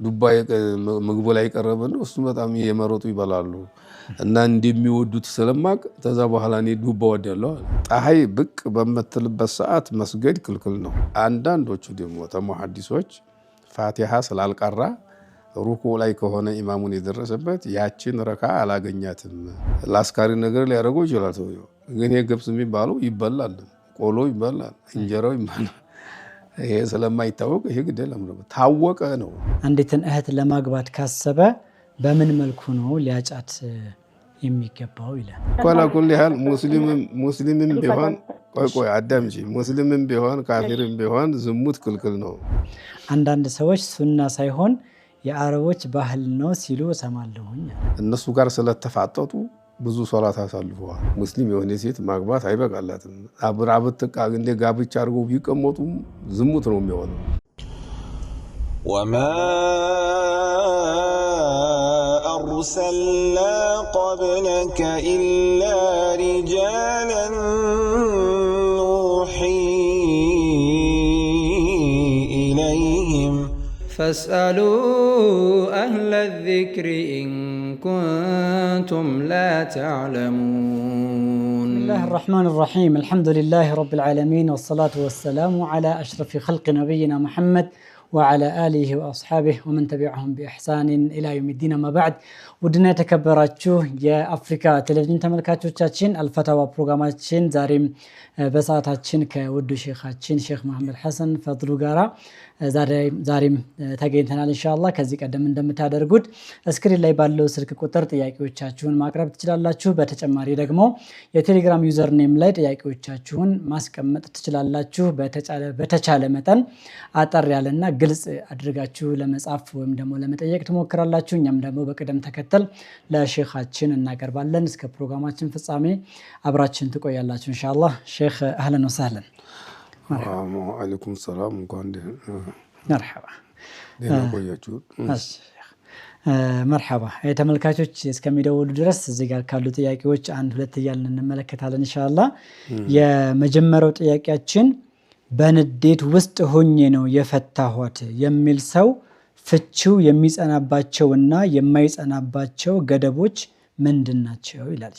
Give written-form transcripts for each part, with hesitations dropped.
ዱባይ ምግቡ ላይ ቀረበ ነው እሱ በጣም የመረጡ ይበላሉ እና እንደሚወዱት ስለማቅ ተዛ በኋላ እኔ ዱባ ወደለው ፀሐይ ብቅ በመትልበት ሰዓት መስገድ ክልክል ነው። አንዳንዶቹ ደግሞ ተሙሐዲሶች ፋቲሃ ስላልቀራ ሩኩ ላይ ከሆነ ኢማሙን የደረሰበት ያችን ረካ አላገኛትም ላስካሪ ነገር ሊያደርገው ይችላል። ሰውየው ግን የገብስ የሚባለው ይበላል፣ ቆሎ ይበላል፣ እንጀራው ይበላል። ይሄ ስለማይታወቅ ይሄ ግድ የለም ነው ታወቀ ነው። አንዲትን እህት ለማግባት ካሰበ በምን መልኩ ነው ሊያጫት የሚገባው ይላል። ኮላኩል ያህል ሙስሊምም ቢሆን ቆይ አዳምጪ፣ ሙስሊምም ቢሆን ካፊርም ቢሆን ዝሙት ክልክል ነው። አንዳንድ ሰዎች ሱና ሳይሆን የአረቦች ባህል ነው ሲሉ እሰማለሁኝ። እነሱ ጋር ስለተፋጠጡ ብዙ ሶላት አሳልፈዋል። ሙስሊም የሆነ ሴት ማግባት አይበቃላትም። አብራ ብትቃ እንደ ጋብቻ አድርገው ቢቀመጡም ዝሙት ነው የሚሆነው። ወማ አርሰልና ቀብለከ ኢላ ሪጃለን ኑሒ ኢለይህም ፈስአሉ አህለ ዚክሪ ኢን ኩንቱም ላ ተዕለሙን። ቢስሚላሂ ረሕማኒ ረሒም አልሐምዱሊላሂ ረቢል ዓለሚን ወሰላቱ ወሰላሙ ዐላ አሽረፊ ኸልቂ ነቢይና ሙሐመድ ወዐላ አሊሂ ወአስሓቢሂ ወመን ተቢዐሁም ቢኢሕሳኒን ኢላ የውሚዲን። አማ በዕድ። ውድና የተከበራችሁ የአፍሪካ ቴሌቪዥን ተመልካቾቻችን አልፈታዋ ፕሮግራማችን ዛሬም በሰዓታችን ከውዱ ሼኻችን ሼክ መሐመድ ሐሰን ፈድሉ ጋራ ዛሬም ተገኝተናል። ኢንሻአላህ ከዚህ ቀደም እንደምታደርጉት ስክሪን ላይ ባለው ስልክ ቁጥር ጥያቄዎቻችሁን ማቅረብ ትችላላችሁ። በተጨማሪ ደግሞ የቴሌግራም ዩዘር ኔም ላይ ጥያቄዎቻችሁን ማስቀመጥ ትችላላችሁ። በተቻለ መጠን አጠር ያለና ግልጽ አድርጋችሁ ለመጻፍ ወይም ደግሞ ለመጠየቅ ትሞክራላችሁ። እኛም ደግሞ በቅደም ተከተል ለሼኻችን እናቀርባለን። እስከ ፕሮግራማችን ፍጻሜ አብራችን ትቆያላችሁ ኢንሻአላህ። ሼክ አህለን ወሰህለን። ወአለይኩም ሰላም። እንኳን መርሐባ ደህና ቆያችሁ። መርሐባ። ተመልካቾች እስከሚደውሉ ድረስ እዚህ ጋር ካሉ ጥያቄዎች አንድ ሁለት እያልን እንመለከታለን ኢንሻአላህ። የመጀመሪያው ጥያቄያችን በንዴት ውስጥ ሆኜ ነው የፈታኋት የሚል ሰው ፍቺው የሚጸናባቸውና የማይጸናባቸው ገደቦች ምንድን ናቸው ይላል።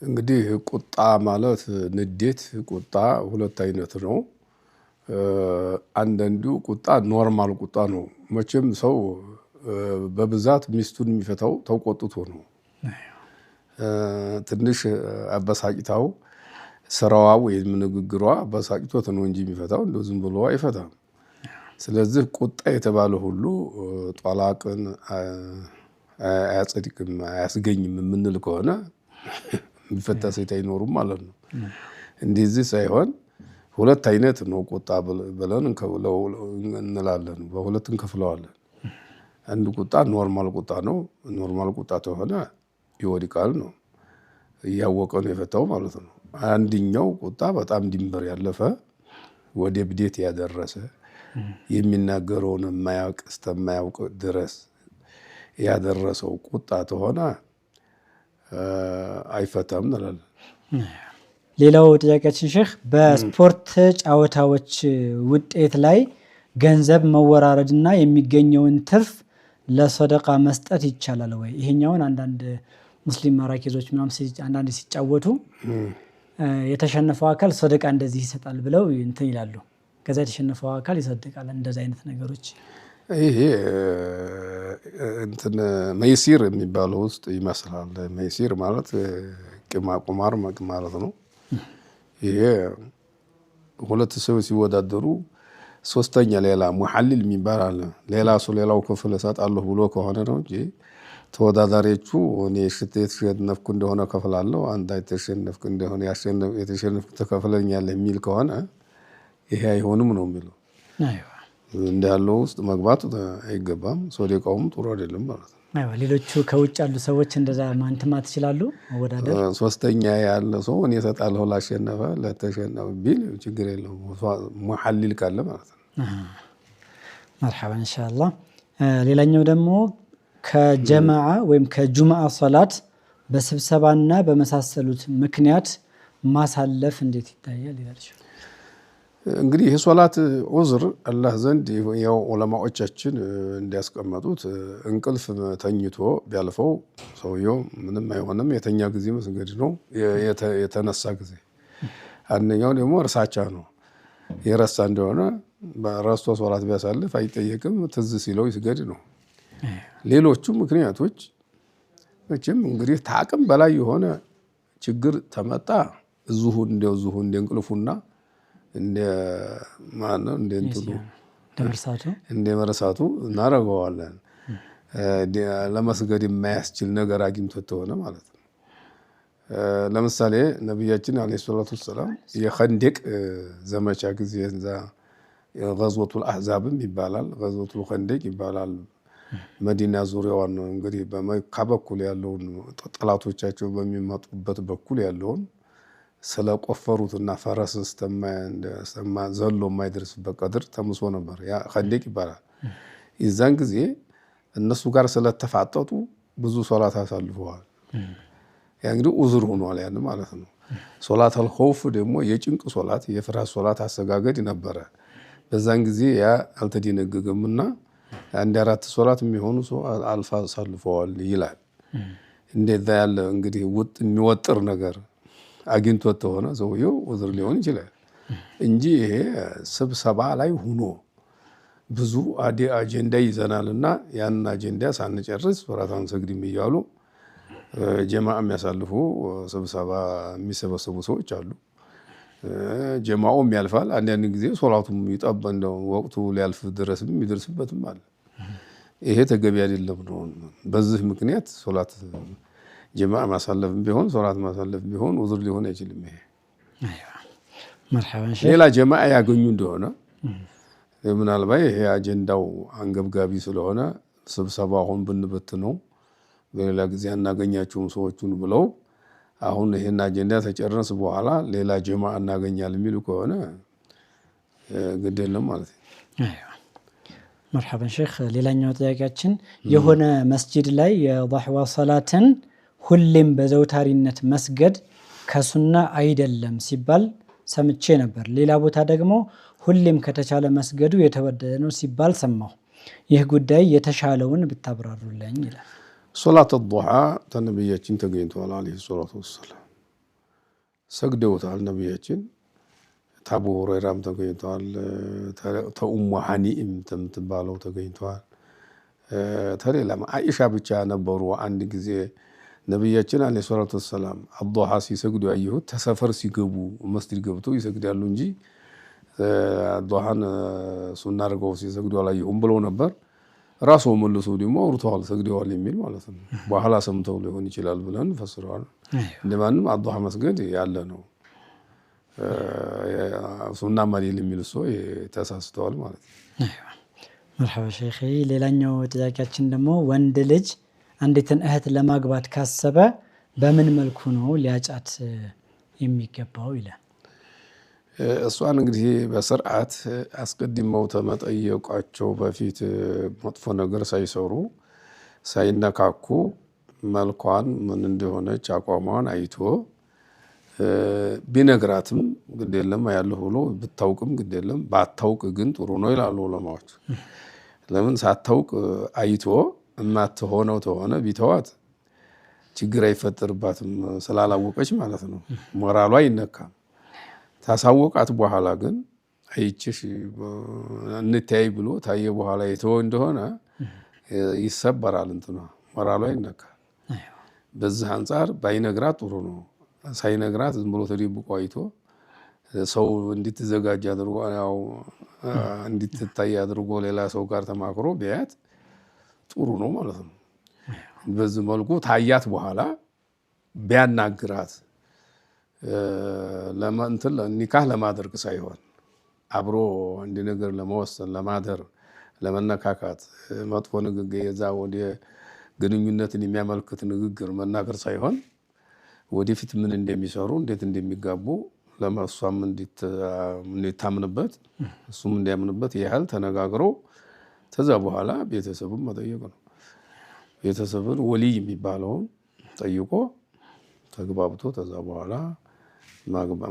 እንግዲህ ቁጣ ማለት ንዴት፣ ቁጣ ሁለት አይነት ነው። አንዳንዱ ቁጣ ኖርማል ቁጣ ነው። መቼም ሰው በብዛት ሚስቱን የሚፈታው ተቆጥቶ ነው። ትንሽ አበሳጭታው ስራዋ ወይም ንግግሯ አበሳጭቶት ነው እንጂ የሚፈታው እንደው ዝም ብሎ አይፈታም። ስለዚህ ቁጣ የተባለ ሁሉ ጧላቅን አያጸድቅም፣ አያስገኝም የምንል ከሆነ የሚፈታ ሴት አይኖሩም ማለት ነው። እንደዚህ ሳይሆን ሁለት አይነት ነው ቁጣ ብለን እንላለን፣ በሁለት እንከፍለዋለን። አንዱ ቁጣ ኖርማል ቁጣ ነው። ኖርማል ቁጣ ከሆነ ይወድቃል ነው፣ እያወቀ ነው የፈታው ማለት ነው። አንድኛው ቁጣ በጣም ድንበር ያለፈ ወደ ብዴት ያደረሰ የሚናገረውን የማያውቅ እስከማያውቅ ድረስ ያደረሰው ቁጣ ከሆነ አይፈታም እንላለን። ሌላው ጥያቄያችን ሼክ በስፖርት ጨዋታዎች ውጤት ላይ ገንዘብ መወራረድና የሚገኘውን ትርፍ ለሰደቃ መስጠት ይቻላል ወይ? ይሄኛውን አንዳንድ ሙስሊም መራኪዞች ምናምን አንዳንድ ሲጫወቱ የተሸነፈው አካል ሰደቃ እንደዚህ ይሰጣል ብለው እንትን ይላሉ። ከዛ የተሸነፈው አካል ይሰደቃል። እንደዚህ አይነት ነገሮች ይሄ እንትን መይሲር የሚባለው ውስጥ ይመስላል። መይሲር ማለት ቁማር ማለት ነው። ይሄ ሁለት ሰዎች ሲወዳደሩ ሶስተኛ ሌላ ሙሐልል የሚባል አለ። ሌላ ሰው ሌላው ክፍል እሰጣለሁ ብሎ ከሆነ ነው እንጂ ተወዳዳሪዎቹ እኔ የተሸነፍኩ እንደሆነ ከፍላለሁ፣ አንተ የተሸነፍክ እንደሆነ የተሸነፍክ ተከፍለኛለህ የሚል ከሆነ ይሄ አይሆንም ነው የሚለው። እንደ ያለው ውስጥ መግባት አይገባም። ሶደቃውም ጥሩ አይደለም ማለት ነው። ሌሎቹ ከውጭ ያሉ ሰዎች እንደዛ ማንተማት ይችላሉ መወዳደር። ሶስተኛ ያለ ሰው እኔ እሰጣለሁ ላሸነፈ ለተሸነፈ ቢል ችግር የለውም ሙሐልል ካለ ማለት ነው። መርሐባ ኢንሻአላህ። ሌላኛው ደግሞ ከጀማዓ ወይም ከጁምዓ ሶላት በስብሰባና በመሳሰሉት ምክንያት ማሳለፍ እንዴት ይታያል ይላል። እንግዲህ የሶላት ዑዝር አላህ ዘንድ ያው ዑለማዎቻችን እንዲያስቀመጡት እንቅልፍ ተኝቶ ቢያልፈው ሰውየው ምንም አይሆንም። የተኛ ጊዜ መስገድ ነው፣ የተነሳ ጊዜ። አንደኛው ደግሞ እርሳቻ ነው። የረሳ እንደሆነ በረስቶ ሶላት ቢያሳልፍ አይጠየቅም፣ ትዝ ሲለው ይስገድ ነው። ሌሎቹ ምክንያቶች መቼም እንግዲህ ታቅም በላይ የሆነ ችግር ተመጣ እዙሁ እንደ እንቅልፉና እንደ ማነው እንደ እንትኑ እንደ መርሳቱ እናደርገዋለን። ለመስገድ የማያስችል ነገር አግኝቶት ተሆነ ማለት ነው። ለምሳሌ ነቢያችን አለይሂ ሰላቱ ወሰላም የኸንደቅ ዘመቻ ጊዜ እዛ ገዝወቱል አህዛብም ይባላል፣ ገዝወቱል ኸንደቅ ይባላል። መዲና ዙሪያዋን ነው እንግዲህ በመካ በኩል ያለውን ጠላቶቻቸው በሚመጡበት በኩል ያለውን ስለቆፈሩትና ፈረስ ዘሎ የማይደርስበት ቀድር ተምሶ ነበር። ያ ኸንደቅ ይባላል። የዛን ጊዜ እነሱ ጋር ስለተፋጠጡ ብዙ ሶላት አሳልፈዋል። ያ እንግዲህ ዑዝር ሆኗል ያን ማለት ነው። ሶላተል ኸውፍ ደግሞ የጭንቅ ሶላት የፍርሃት ሶላት አሰጋገድ ነበረ። በዛን ጊዜ ያ አልተደነገገምና አንድ አራት ሶላት የሚሆኑ ሰው አልፋ አሳልፈዋል ይላል። እንደዛ ያለ እንግዲህ የሚወጥር ነገር አግኝቶት ተሆነ ሰውየው ዑዝር ሊሆን ይችላል እንጂ ይሄ ስብሰባ ላይ ሆኖ ብዙ አጀንዳ ይዘናልና ያንን አጀንዳ ሳንጨርስ ሶላት አንሰግድም እያሉ ጀማዓ የሚያሳልፉ ስብሰባ የሚሰበሰቡ ሰዎች አሉ። ጀማዓውም ያልፋል። አንዳንድ ጊዜ ሶላቱም ይጠባ እንደው ወቅቱ ሊያልፍ ድረስም ይደርስበትም አለ። ይሄ ተገቢ አይደለም ነው። በዚህ ምክንያት ሶላት ጀማዓ ማሳለፍም ቢሆን ሶላት ማሳለፍ ቢሆን ዑዝር ሊሆን አይችልም። ይሄ መርሐባን ሼህ ሌላ ጀማዓ ያገኙ እንደሆነ ምናልባት ይሄ አጀንዳው አንገብጋቢ ስለሆነ ስብሰባ አሁን ብንበት ነው በሌላ ጊዜ አናገኛቸውም ሰዎቹን ብለው አሁን ይሄን አጀንዳ ተጨረስ በኋላ ሌላ ጀማዓ እናገኛለን የሚሉ ከሆነ ግድ የለም ማለት ነው። መርሐባን ሼህ ሌላኛው ጥያቄያችን የሆነ መስጂድ ላይ የضحዋ ሰላትን ሁሌም በዘውታሪነት መስገድ ከሱና አይደለም ሲባል ሰምቼ ነበር። ሌላ ቦታ ደግሞ ሁሌም ከተቻለ መስገዱ የተወደደ ነው ሲባል ሰማሁ። ይህ ጉዳይ የተሻለውን ብታብራሩልኝ ይላል። ሶላት ዱሃ ተነብያችን ተገኝተዋል አለይሂ ሰላቱ ወሰላም ሰግደውታል። ነብያችን ታቡ ሁረይራም ተገኝተዋል። ተኡሙ ሐኒም ተምትባለው ተገኝተዋል። ተሌላም አይሻ ብቻ ነበሩ። አንድ ጊዜ ነብያችን አለይሂ ሰላቱ ወሰላም አዱሃ ሲሰግዱ ያየሁት ተሰፈር ሲገቡ መስጂድ ገብተው ይሰግዳሉ እንጂ አዱሃን ሱና አድርገው ሲሰግዱ አላየሁም ብለው ነበር። ራሱ መልሶ ደግሞ አውርተዋል ሰግደዋል የሚል ማለት ነው። በኋላ ሰምተው ሊሆን ይችላል ብለን ፈስረዋል። እንደማንም አዱሃ መስገድ ያለ ነው። ሱና ማዲል የሚል ሰው ተሳስተዋል ማለት ነው። መርሐባ ሼኺ ሌላኛው ጥያቄያችን ደግሞ ወንድ ልጅ አንዲትን እህት ለማግባት ካሰበ በምን መልኩ ነው ሊያጫት የሚገባው ይላል። እሷን እንግዲህ በስርዓት አስቀድመው ተመጠየቃቸው በፊት መጥፎ ነገር ሳይሰሩ ሳይነካኩ መልኳን ምን እንደሆነች አቋሟን አይቶ ቢነግራትም ግድ የለም ያለው ብሎ ብታውቅም ግድ የለም ባታውቅ ግን ጥሩ ነው ይላሉ ዑለማዎች። ለምን ሳታውቅ አይቶ የማትሆነው ተሆነ ቢተዋት ችግር አይፈጠርባትም ስላላወቀች ማለት ነው። ሞራሏ አይነካም። ታሳወቃት በኋላ ግን አይችሽ እንተያይ ብሎ ታየ በኋላ የተወ እንደሆነ ይሰበራል፣ እንትኗ ሞራሏ ይነካል። በዚህ አንፃር ባይነግራት ጥሩ ነው። ሳይነግራት ዝም ብሎ ተደብቆ አይቶ ሰው እንድትዘጋጅ አድርጎ ያው እንድትታይ አድርጎ ሌላ ሰው ጋር ተማክሮ ቢያት ጥሩ ነው ማለት ነው። በዚህ መልኩ ታያት በኋላ ቢያናግራት ለማንተል ኒካህ ለማድረግ ሳይሆን አብሮ አንድ ነገር ለመወሰን ለማደር ለመነካካት መጥፎ ንግግር የዛ ወደ ግንኙነትን የሚያመልክት ንግግር መናገር ሳይሆን ወደፊት ምን እንደሚሰሩ እንዴት እንደሚጋቡ ለማሷም እንድታምንበት እሱም እንዲያምንበት ያህል ተነጋግሮ ተዛ በኋላ ቤተሰብን መጠየቅ ነው። ቤተሰብን ወሊይ የሚባለውን ጠይቆ ተግባብቶ ተዛ በኋላ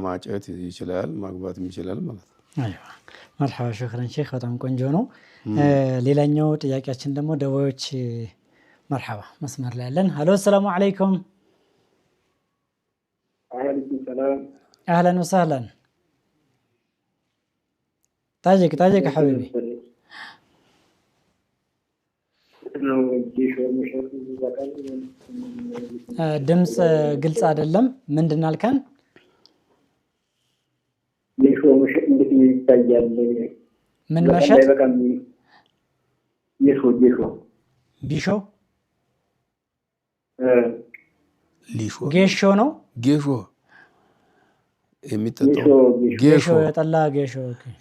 ማጨት ይችላል ማግባትም ይችላል ማለት ነው። አይዋ መርሐባ ሹክራን ሼክ በጣም ቆንጆ ነው። ሌላኛው ጥያቄያችን ደግሞ ደዋዮች መርሐባ መስመር ላይ ያለን ሄሎ ሰላም አለይኩም وعليكم السلام. اهلا وسهلا طاجك حبيبي ድምጽ ግልጽ አይደለም ምንድን አልከን ምን መሸጥ ጌሾ ነው ጌሾ የሚጠጣው ጌሾ የጠላ ጌሾ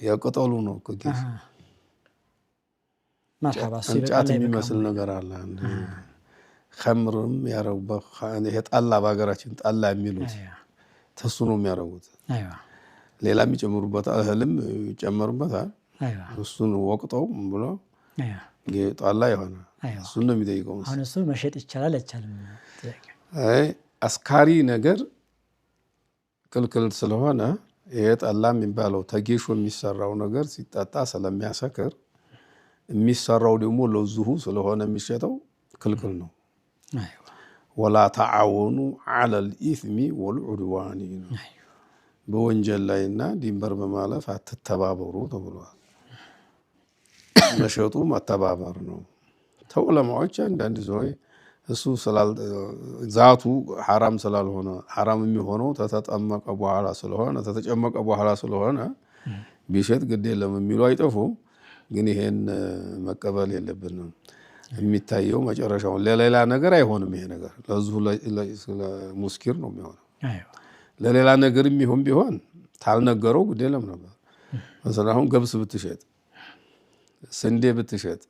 ያቀጠሉ ነው እኮ ጌሾ መርሐባ ጫት የሚመስል ነገር አለ ኸምርም ያረውበት ይሄ ጠላ በሀገራችን ጠላ የሚሉት ተሱ ነው የሚያረጉት አይዋ ሌላ የሚጨምሩበት እህልም ይጨምሩበታል እሱን ወቅጠው ብሎ ጠላ ይሆነ እሱን ነው የሚጠይቀው አሁን እሱ መሸጥ ይቻላል አይቻልም አይ አስካሪ ነገር ክልክል ስለሆነ ይሄ ጠላ የሚባለው ተጌሾ የሚሰራው ነገር ሲጠጣ ስለሚያሰክር የሚሰራው ደግሞ ለዙሁ ስለሆነ የሚሸጠው ክልክል ነው አይዋ ወላ ተዓወኑ ዐለ الإثم والعدوان በወንጀል ላይና ድንበር በማለፍ አትተባበሩ ተብሏል መሸጡ መተባበር ነው ተዑለማዎች አንዳንድ ሰዎች እሱ ዛቱ حرام ስላልሆነ حرام የሚሆነው ተተጠመቀ በኋላ ስለሆነ ተተጨመቀ በኋላ ስለሆነ ቢሸጥ ግድ የለም የሚሉ አይጠፉም ግን ይሄን መቀበል የለብንም የሚታየው መጨረሻው ለሌላ ነገር አይሆንም ይሄ ነገር ለዙ ለሙስኪር ነው የሚሆነው አይዋ ለሌላ ነገር የሚሆን ቢሆን ታልነገረው ግድ የለም ነበር مثلا አሁን ገብስ ብትሸጥ ስንዴ ብትሸጥ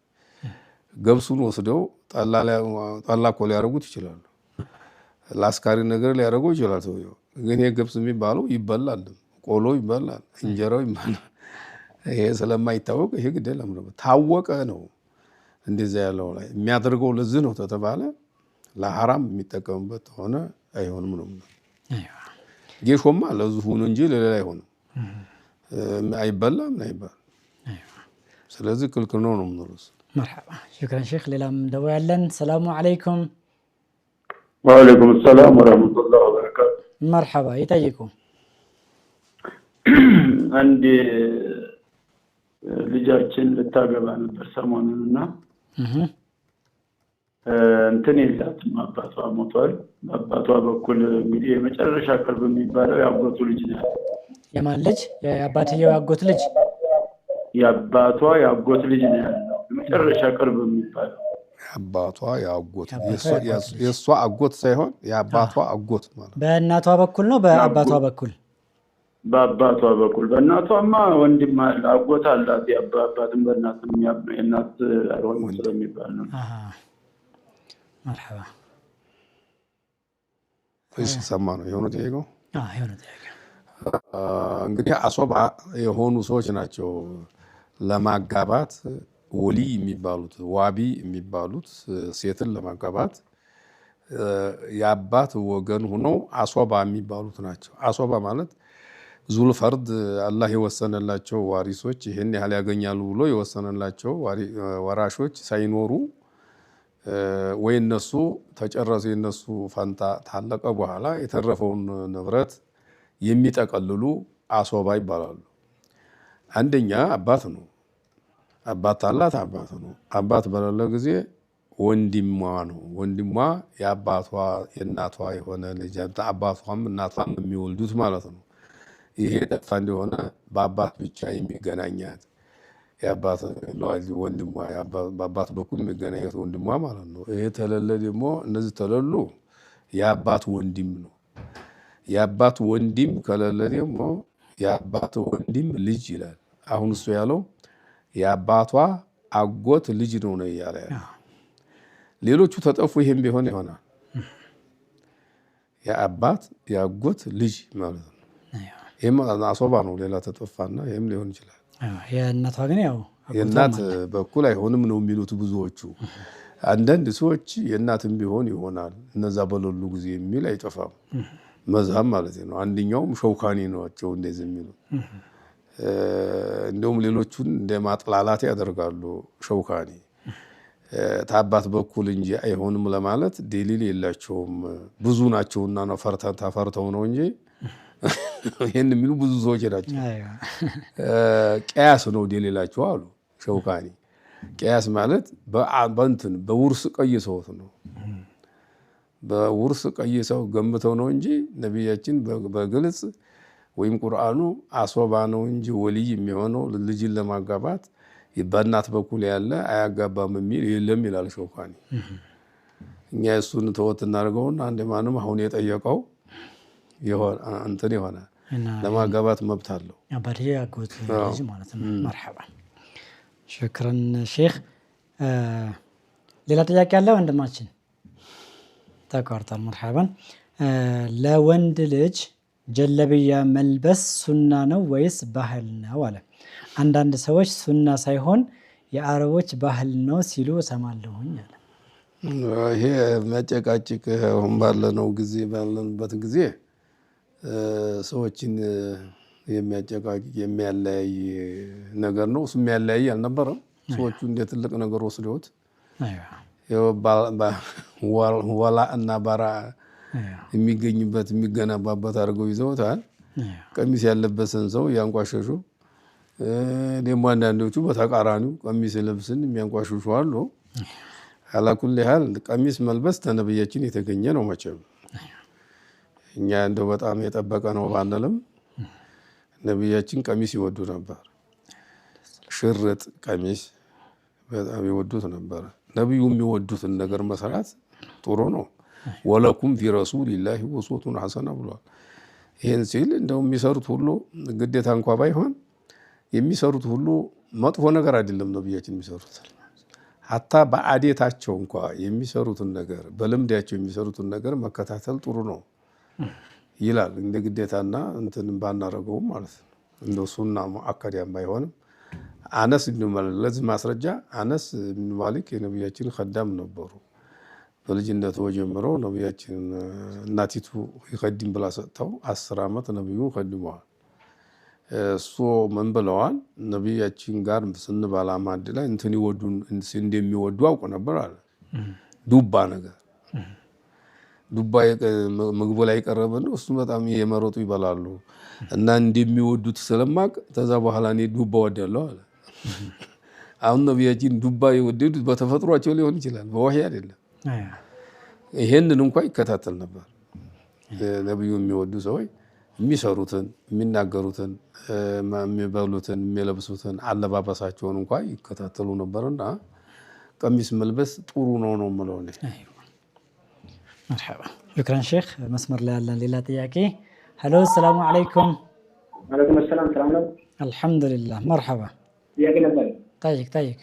ገብሱን ወስደው ጠላ እኮ ሊያረጉት ይችላሉ ለአስካሪ ነገር ሊያረጉት ይችላል ሰውየው ግን ይሄ ገብስ የሚባለው ይበላል ቆሎ ይበላል እንጀራው ይበላል ይሄ ስለማይታወቅ ይሄ ግድ የለም ነበር ታወቀ ነው እንደዛ ያለው ላይ የሚያደርገው ለዚህ ነው ተተባለ ለሐራም የሚጠቀምበት ሆነ አይሆንም ነው አይዋ ጌሾማ ለዙሁ ነው እንጂ ለሌላ አይሆንም አይበላም አይባል ስለዚህ ክልክል ነው ምንሩስ መርሐባ ሹክራን ሼክ ሌላም ደዋ ያለን ሰላም አለይኩም وعليكم السلام ورحمة الله وبركاته. መርሐባ ይጠይቁ አንድ ልጃችን ልታገባ ነበር ሰሞኑንና እንትን የላትም አባቷ ሞቷል በአባቷ በኩል እንግዲህ የመጨረሻ ቅርብ የሚባለው ያጎቱ ልጅ ነው የማን ልጅ የአባትየው ያጎት ልጅ የአባቷ ያጎት ልጅ ነው ያለው የመጨረሻ ቅርብ የሚባለው አባቷ ያጎት የሷ አጎት ሳይሆን የአባቷ አጎት ማለት በእናቷ በኩል ነው በአባቷ በኩል በአባቷ በኩል በእናቷማ ወንድም አለ አጎት አላት የአባትም በእናትም የእናት አልሆነ ስለሚባል ነው መርሐባ እሺ ሰማ ነው የሆነ ጥያቄው የሆነ ጥያቄ እንግዲህ አሶባ የሆኑ ሰዎች ናቸው ለማጋባት ወሊ የሚባሉት ዋቢ የሚባሉት ሴትን ለማጋባት የአባት ወገን ሆነው አሶባ የሚባሉት ናቸው አሶባ ማለት ዙል ፈርድ አላህ የወሰነላቸው ዋሪሶች ይሄን ያህል ያገኛሉ ብሎ የወሰነላቸው ወራሾች ሳይኖሩ ወይ እነሱ ተጨረሰ የነሱ ፈንታ ታለቀ በኋላ የተረፈውን ንብረት የሚጠቀልሉ አሶባ ይባላሉ አንደኛ አባት ነው አባት አላት አባት ነው አባት በሌለ ጊዜ ወንድሟ ነው ወንድሟ የአባቷ የእናቷ የሆነ ልጅ አባቷም እናቷም የሚወልዱት ማለት ነው ይሄ ጠፋ እንደሆነ በአባት ብቻ የሚገናኛት የአባት ወንድሟ በአባት በኩል የሚገናኛት ወንድሟ ማለት ነው ይሄ ተለለ ደግሞ እነዚህ ተለሉ የአባት ወንድም ነው የአባት ወንድም ከለለ ደግሞ የአባት ወንድም ልጅ ይላል አሁን እሱ ያለው የአባቷ አጎት ልጅ ነው ያለ ሌሎቹ ተጠፉ ይሄም ቢሆን ይሆናል የአባት የአጎት ልጅ ማለት ነው ይሄም አሶባ ነው ሌላ ተጠፋና ይሄም ሊሆን ይችላል የእናቷ ግን ያው የእናት በኩል አይሆንም ነው የሚሉት ብዙዎቹ አንዳንድ ሰዎች የእናትም ቢሆን ይሆናል እነዛ በለሉ ጊዜ የሚል አይጠፋም መዝሀብ ማለት ነው አንደኛውም ሸውካኒ ናቸው እንደዚህ የሚሉት እንደውም ሌሎቹን እንደማጥላላት ያደርጋሉ። ሸውካኒ ታባት በኩል እንጂ አይሆንም ለማለት ደሊል የላቸውም። ብዙ ናቸውና ነው ፈርተው ነው እንጂ ይሄን የሚሉ ብዙ ሰዎች ናቸው። ቂያስ ነው ደሊላቸው አሉ ሸውካኒ። ቂያስ ማለት በእንትን በውርስ ቀይሰውት ነው። በውርስ ቀይሰው ገምተው ነው እንጂ ነቢያችን በግልጽ ወይም ቁርአኑ አሶባ ነው እንጂ ወልይ የሚሆነው ልጅን ለማጋባት በእናት በኩል ያለ አያጋባም የሚል የለም ይላል ሸውካኒ። እኛ እሱን ተወት እናድርገውና አንድ ማንም አሁን የጠየቀው እንትን የሆነ ለማጋባት መብት አለው። አባቴ አጎት ልጅ ማለት ነው። መርሐባ ሽክረን ሼክ። ሌላ ጥያቄ አለ ወንድማችን? ተቋርጧል። መርሐባን። ለወንድ ልጅ ጀለብያ መልበስ ሱና ነው ወይስ ባህል ነው አለ። አንዳንድ ሰዎች ሱና ሳይሆን የአረቦች ባህል ነው ሲሉ እሰማለሁኝ አለ። ይሄ መጨቃጭቅ አሁን ባለንበት ጊዜ ሰዎችን የሚያጨቃጭቅ የሚያለያይ ነገር ነው። እሱ የሚያለያይ አልነበረም። ሰዎቹ እንደ ትልቅ ነገር ወስደውት ወላ እና ባራ የሚገኝበት የሚገነባበት አድርገው ይዘውታል። ቀሚስ ያለበሰን ሰው ያንቋሸሹ ደግሞ አንዳንዶቹ በተቃራኒው ቀሚስ ልብስን የሚያንቋሽሹ አሉ። አላኩል ያህል ቀሚስ መልበስ ተነብያችን የተገኘ ነው። መቼም እኛ እንደው በጣም የጠበቀ ነው ባንልም ነብያችን ቀሚስ ይወዱ ነበር። ሽርጥ ቀሚስ በጣም ይወዱት ነበር። ነብዩ የሚወዱትን ነገር መስራት ጥሩ ነው። ወለኩም ፊ ረሱሊላሂ ኡስወቱን ሐሰና ብሏል። ይሄን ሲል እንደው የሚሰሩት ሁሉ ግዴታ እንኳ ባይሆን የሚሰሩት ሁሉ መጥፎ ነገር አይደለም። ነብያችን የሚሰሩት ሐታ በአዴታቸው እንኳ የሚሰሩትን ነገር በልምዳቸው የሚሰሩትን ነገር መከታተል ጥሩ ነው ይላል። እንደ ግዴታና እንትን ባናረገው ማለት ነው። እንደው ሱና ሙአከዳም ባይሆንም አነስ ኢብኑ ማሊክ ለዚህ ማስረጃ አነስ ኢብኑ ማሊክ የነብያችን ኸዳም ነበሩ። በልጅነቱ ጀምሮ ነብያችን እናቲቱ ይኸድም ብላ ሰጥተው 10 ዓመት ነብዩ ኸድመዋል። እሱ ምን ብለዋል? ነብያችን ጋር ስንበላ ማዕድ ላይ እንትን ይወዱን እንደሚወዱ አውቅ ነበር አለ። ዱባ ነገር ዱባ ምግቡ ላይ ቀረበ ነው። እሱ በጣም የመረጡ ይበላሉ እና እንደሚወዱት ስለማቅ ተዛ በኋላ እኔ ዱባ ወዳለሁ አለ። አሁን ነብያችን ዱባ የወደዱት በተፈጥሯቸው ሊሆን ይችላል፣ በወህይ አይደለም። ይሄንን እንኳን ይከታተል ነበር። ነብዩ የሚወዱ ሰዎች የሚሰሩትን፣ የሚናገሩትን፣ የሚበሉትን፣ የሚለብሱትን አለባበሳቸውን እንኳን ይከታተሉ ነበርና ቀሚስ መልበስ ጥሩ ነው የምለው እኔ። መርሐባ ሽክራን ሼክ። መስመር ላይ ያለን ሌላ ጥያቄ። ሄሎ ሰላሙ አለይኩም። ወአለይኩም ሰላም። ሰላም ነው? አልሐምዱሊላህ። መርሐባ። ጥያቄ ነበር። ጠይቅ።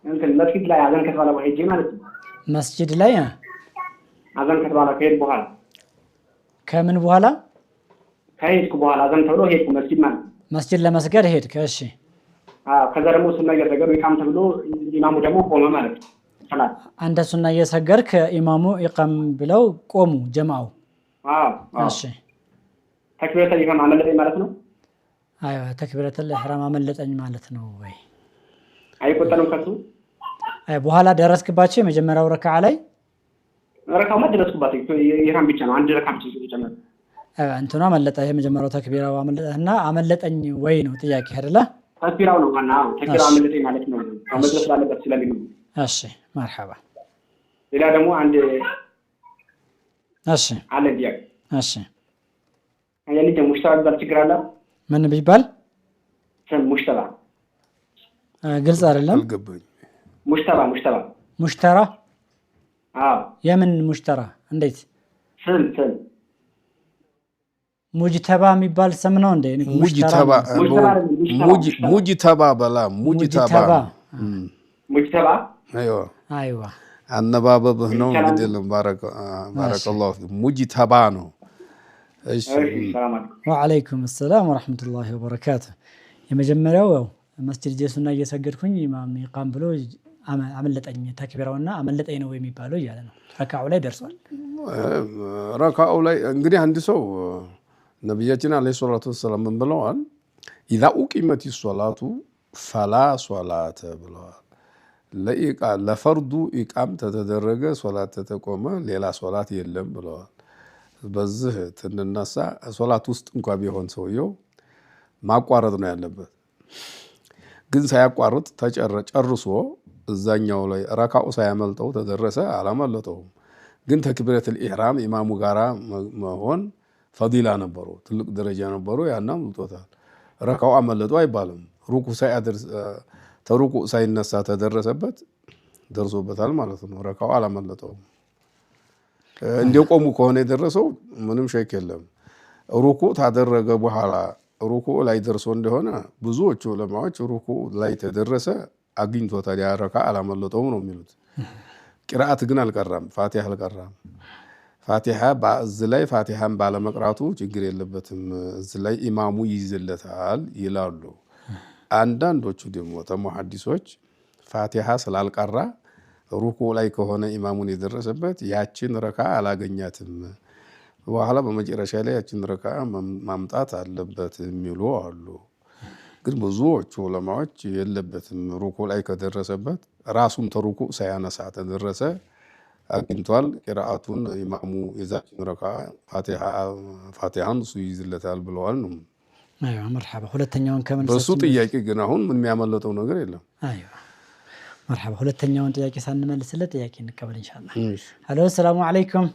እንትን መስጊድ ላይ አዛን ከተባለ በኋላ ሄጄ ማለት ነው። መስጂድ ላይ አዛን ከተባለ ከሄድኩ በኋላ ከምን በኋላ? ከሄድኩ በኋላ አዛን ተብሎ ሄድኩ መስጊድ ማለት ነው። መስጂድ ለመስገድ ሄድክ? እሺ። ከዛ ደግሞ ሱና እየሰገዱ ኢቃም ተብሎ ኢማሙ ደግሞ ቆመ ማለት ነው። ሰላት አንተ ሱና እየሰገድክ ኢማሙ ኢቃም ብለው ቆሙ ጀማዓው። እሺ። ተክቢረተል ኢህራም አመለጠኝ ማለት ነው? አይዋ ተክቢረተል ኢህራም አመለጠኝ ማለት ነው ወይ? አይቆጠርም ከሱ? በኋላ ደረስክባቸው የመጀመሪያው ረካዓ ላይ? ረካዓው ደረስኩባቸው ኢህራም ብቻ ነው። አንድ ረካዓ ብቻ ይጨመር እንትኑ አመለጠ። የመጀመሪያው ተክቢራው አመለጠና አመለጠኝ ወይ ነው ጥያቄ አይደለ? ተክቢራው ነው ዋና። ተክቢራው አመለጠኝ ማለት ነው። አመለጠ ስላለበት ስለሚሉ። እሺ መርሐባ። ሌላ ደግሞ አንድ እሺ አለ ጥያቄ። እሺ አያልኝ ሙሽተባ ቢባል ችግር አለ? ምን ቢባል? ሙሽተባ ግልጽ አይደለም። ሙሽተባ ሙሽተራ? የምን ሙሽተራ? እንዴት? ስም ሙጅተባ የሚባል ስም ነው እንዴ? ሙጅተባ በላ ሙጅተባ አይዋ አነባበብህ ነው እንግዲህ። ባረከላሁ ፊክ። ሙጅተባ ነው። እሺ ወአለይኩም ሰላም ወራህመቱላሂ ወበረካቱ። የመጀመሪያው መስጂድ ጀሱና እየሰገድኩኝ ኢማም ኢቃም ብሎ አመለጠኝ ተክቢራውና አመለጠኝ ነው የሚባለው እያለ ነው። ረካዓው ላይ ደርሷል። ረካዓው ላይ እንግዲህ አንድ ሰው ነብያችን አለይሂ ሰላቱ ወሰላም ምን ብለዋል? إذا أقيمت الصلاة فلا صلاة ብለዋል ለፈርዱ ኢቃም ተደረገ ሶላት ተቆመ ሌላ ሶላት የለም ብለዋል በዚህ ትንነሳ ሶላት ውስጥ እንኳን ቢሆን ሰውየው ማቋረጥ ነው ያለበት ግን ሳያቋርጥ ጨርሶ እዛኛው ላይ ረካኡ ሳያመልጠው ተደረሰ አላመለጠው ግን ተክቢረቱል ኢህራም ኢማሙ ጋራ መሆን ፈዲላ ነበሩ ትልቅ ደረጃ ነበሩ ያናም ልጦታል ረካኡ አመለጡ አይባልም ሩኩ ሳይደርስ ተሩኩ ሳይነሳ ተደረሰበት ደርሶበታል ማለት ነው ረካኡ አላመለጠው እንደቆሙ ከሆነ የደረሰው ምንም ሸክ የለም ሩኩ ታደረገ በኋላ ሩኩ ላይ ደርሶ እንደሆነ ብዙዎቹ ዑለማዎች ሩኩ ላይ ተደረሰ አግኝቶታል ያ ረካ አላመለጠው ነው የሚሉት ቂራአት ግን አልቀራም ፋቲሃ አልቀራም ፋቲሃ ባዝ ላይ ፋቲሃን ባለመቅራቱ ችግር የለበትም እዚ ላይ ኢማሙ ይይዝለታል ይላሉ አንዳንዶቹ ደግሞ ተሙሐዲሶች ፋቲሃ ስላልቀራ ሩኩ ላይ ከሆነ ኢማሙን የደረሰበት ያችን ረካ አላገኛትም በኋላ በመጨረሻ ላይ ያችን ረካ ማምጣት አለበት የሚሉ አሉ ግን ብዙዎቹ ዑለማዎች የለበትም ሩኩ ላይ ከደረሰበት ራሱን ተሩኩ ሳያነሳ ተደረሰ አግኝቷል ቂራአቱን ኢማሙ የዛችን ረካ ፋቲሃን እሱ ይይዝለታል ብለዋል ነው አይዋ مرحبا ሁለተኛውን ከመለሰ በሱ ጥያቄ ግን አሁን ምን የሚያመለጠው ነገር የለም አይዋ مرحبا ሁለተኛውን ጥያቄ ሳንመልስለት ጥያቄ እንቀበል ኢንሻአላህ ሄሎ ሰላም አለይኩም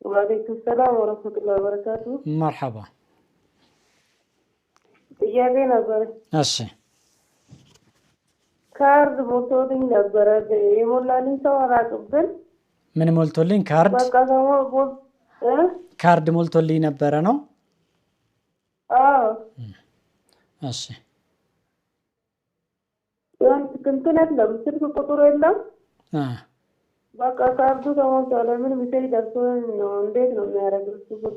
ወአለይኩም ሰላም ወራህመቱላሂ ወበረካቱ مرحبا ጥያቄ ነበር እሺ ካርድ ሞልቶልኝ ነበር የሞላልኝ ሰው አላውቅም ምን ሞልቶልኝ ካርድ በቃ ሰው ካርድ ሞልቶልኝ ነበር ነው እሺ እንትን ስልክ ቁጥሩ የለም በቃ ካርዱ ተሞልቷል ምን ሚሴጅ ደርሶኝ ነው እንዴት ነው የሚያደርገው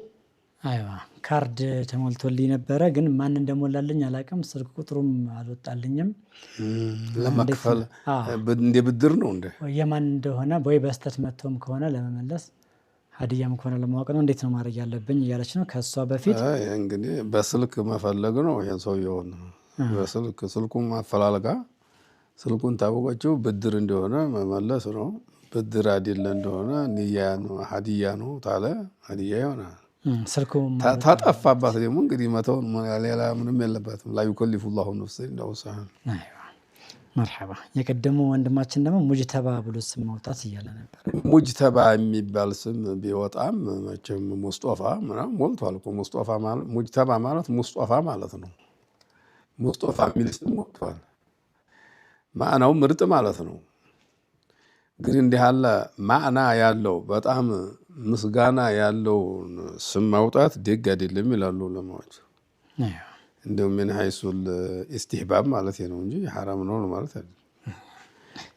አይዋ ካርድ ተሞልቶልኝ ነበር ግን ማን እንደሞላልኝ አላውቅም ስልክ ቁጥሩም አልወጣልኝም ለማክፈል እንደ ብድር ነው እንደ የማን እንደሆነ ወይ በስተት መጥቶም ከሆነ ለመመለስ ሀዲያም ከሆነ ለማወቅ ነው እንዴት ነው ማድረግ ያለብኝ እያለች ነው ከሷ በፊት እንግዲህ በስልክ መፈለግ ነው ይሄን ሰው ይሆን በስልክ ስልኩን ማፈላለጋ ስልኩን ታወቀችው ብድር እንደሆነ መመለስ ነው ብድር አይደለ እንደሆነ ንያ ነው ሀዲያ ነው ታለ ሀዲያ ይሆናል ስልኩ ታጣፋባት ደግሞ እንግዲህ መተው ሌላ ምንም የለበትም لا يكلف الله نفسا الا وسعها አይዋ مرحبا የቀደሙ ወንድማችን ደግሞ ሙጅተባ ብሎ ስም ማውጣት ይያለ ነበር ሙጅተባ የሚባል ስም ቢወጣም መቼም ሙስጠፋ ምናምን ሞልቷል እኮ ሙስጠፋ ማለት ሙጅተባ ማለት ሙስጠፋ ማለት ነው ሙስጠፋ የሚል ስም ሞልቷል ማዕናው ምርጥ ማለት ነው ግን እንዲህ ያለ ማዕና ያለው በጣም ምስጋና ያለው ስም ማውጣት ደግ አይደለም ይላሉ ዑለማዎች እንደው ምን ሀይሱል ኢስቲህባብ ማለት ነው እንጂ حرام ነው ማለት አይደለም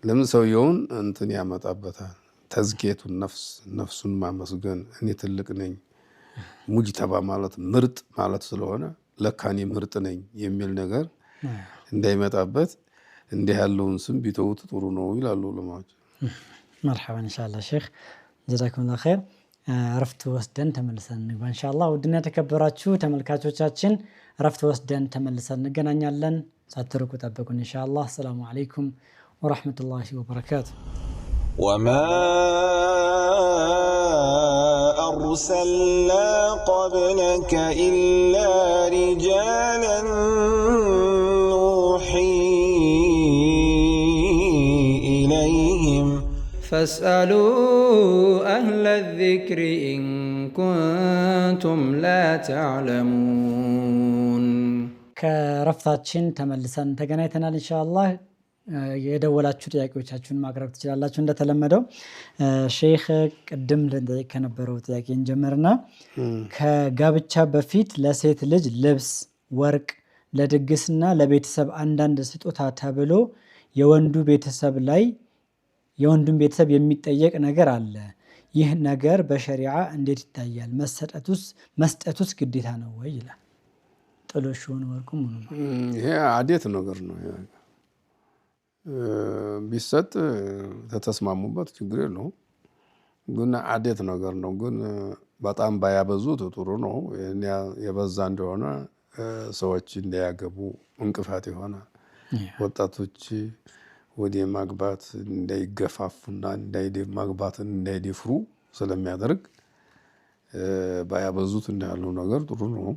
ለምን ሰውየውን እንትን ያመጣበታል ተዝኪየቱን ነፍሱን ማመስገን እኔ ትልቅ ነኝ ሙጅተባ ማለት ምርጥ ማለት ስለሆነ ለካኔ ምርጥ ነኝ የሚል ነገር እንዳይመጣበት እንዲህ ያለውን ስም ቢተውት ጥሩ ነው ይላሉ ዑለማዎች مرحبا ان شاء الله شيخ جزاكم الله خير ረፍት ወስደን ተመልሰን እንግባ ኢንሻአላህ ውድና ተከበራችሁ ተመልካቾቻችን ረፍት ወስደን ተመልሰን እንገናኛለን ሳትርቁ ጠብቁን ኢንሻአላህ ሰላም አለይኩም ወራህመቱላሂ ወበረካቱ وما أرسلنا قبلك إلا رجالا نوحي إليهم فاسألوا أهل الذكر إن كنتم لا تعلمون ከረፍታችን ተመልሰን ተገናኝተናል ኢንሻአላህ የደወላችሁ ጥያቄዎቻችሁን ማቅረብ ትችላላችሁ እንደተለመደው ሼክ ቅድም ለጠየቅ ከነበረው ጥያቄ እንጀምርና ከጋብቻ በፊት ለሴት ልጅ ልብስ ወርቅ ለድግስና ለቤተሰብ አንዳንድ ስጦታ ተብሎ የወንዱን ቤተሰብ የሚጠየቅ ነገር አለ ይህ ነገር በሸሪዓ እንዴት ይታያል መስጠቱስ ግዴታ ነው ወይ ይላል ጥሎሽውን ወርቁም ነው ይሄ አዴት ነገር ነው ቢሰጥ ተተስማሙበት ችግር የለውም ግን አዴት ነገር ነው ግን በጣም ባያበዙት ጥሩ ነው የበዛ እንደሆነ ሰዎች እንዳያገቡ እንቅፋት የሆነ ወጣቶች ወደ ማግባት እንዳይገፋፉና ማግባትን እንዳይደፍሩ ስለሚያደርግ ባያበዙት እንዳለው ነገር ጥሩ ነው።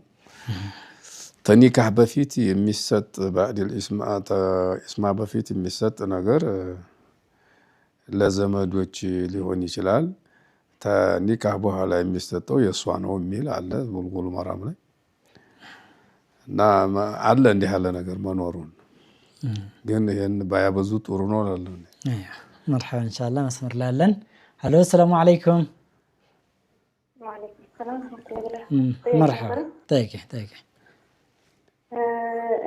ተኒካህ በፊት የሚሰጥ ባዕድል ኢስማ በፊት የሚሰጥ ነገር ለዘመዶች ሊሆን ይችላል። ተኒካህ በኋላ የሚሰጠው የሷ ነው የሚል አለ ቡልጉል መራም ላይ እና አለ እንዲህ ያለ ነገር መኖሩን ግን ይሄን ባያበዙት ጥሩ ነው እላለሁ። መርሐባ ኢንሻአላህ መስመር ላይ አለን። ሄሎ ሰላም አለይኩም። ወአለይኩም ሰላም መርሐባ ጠይቂ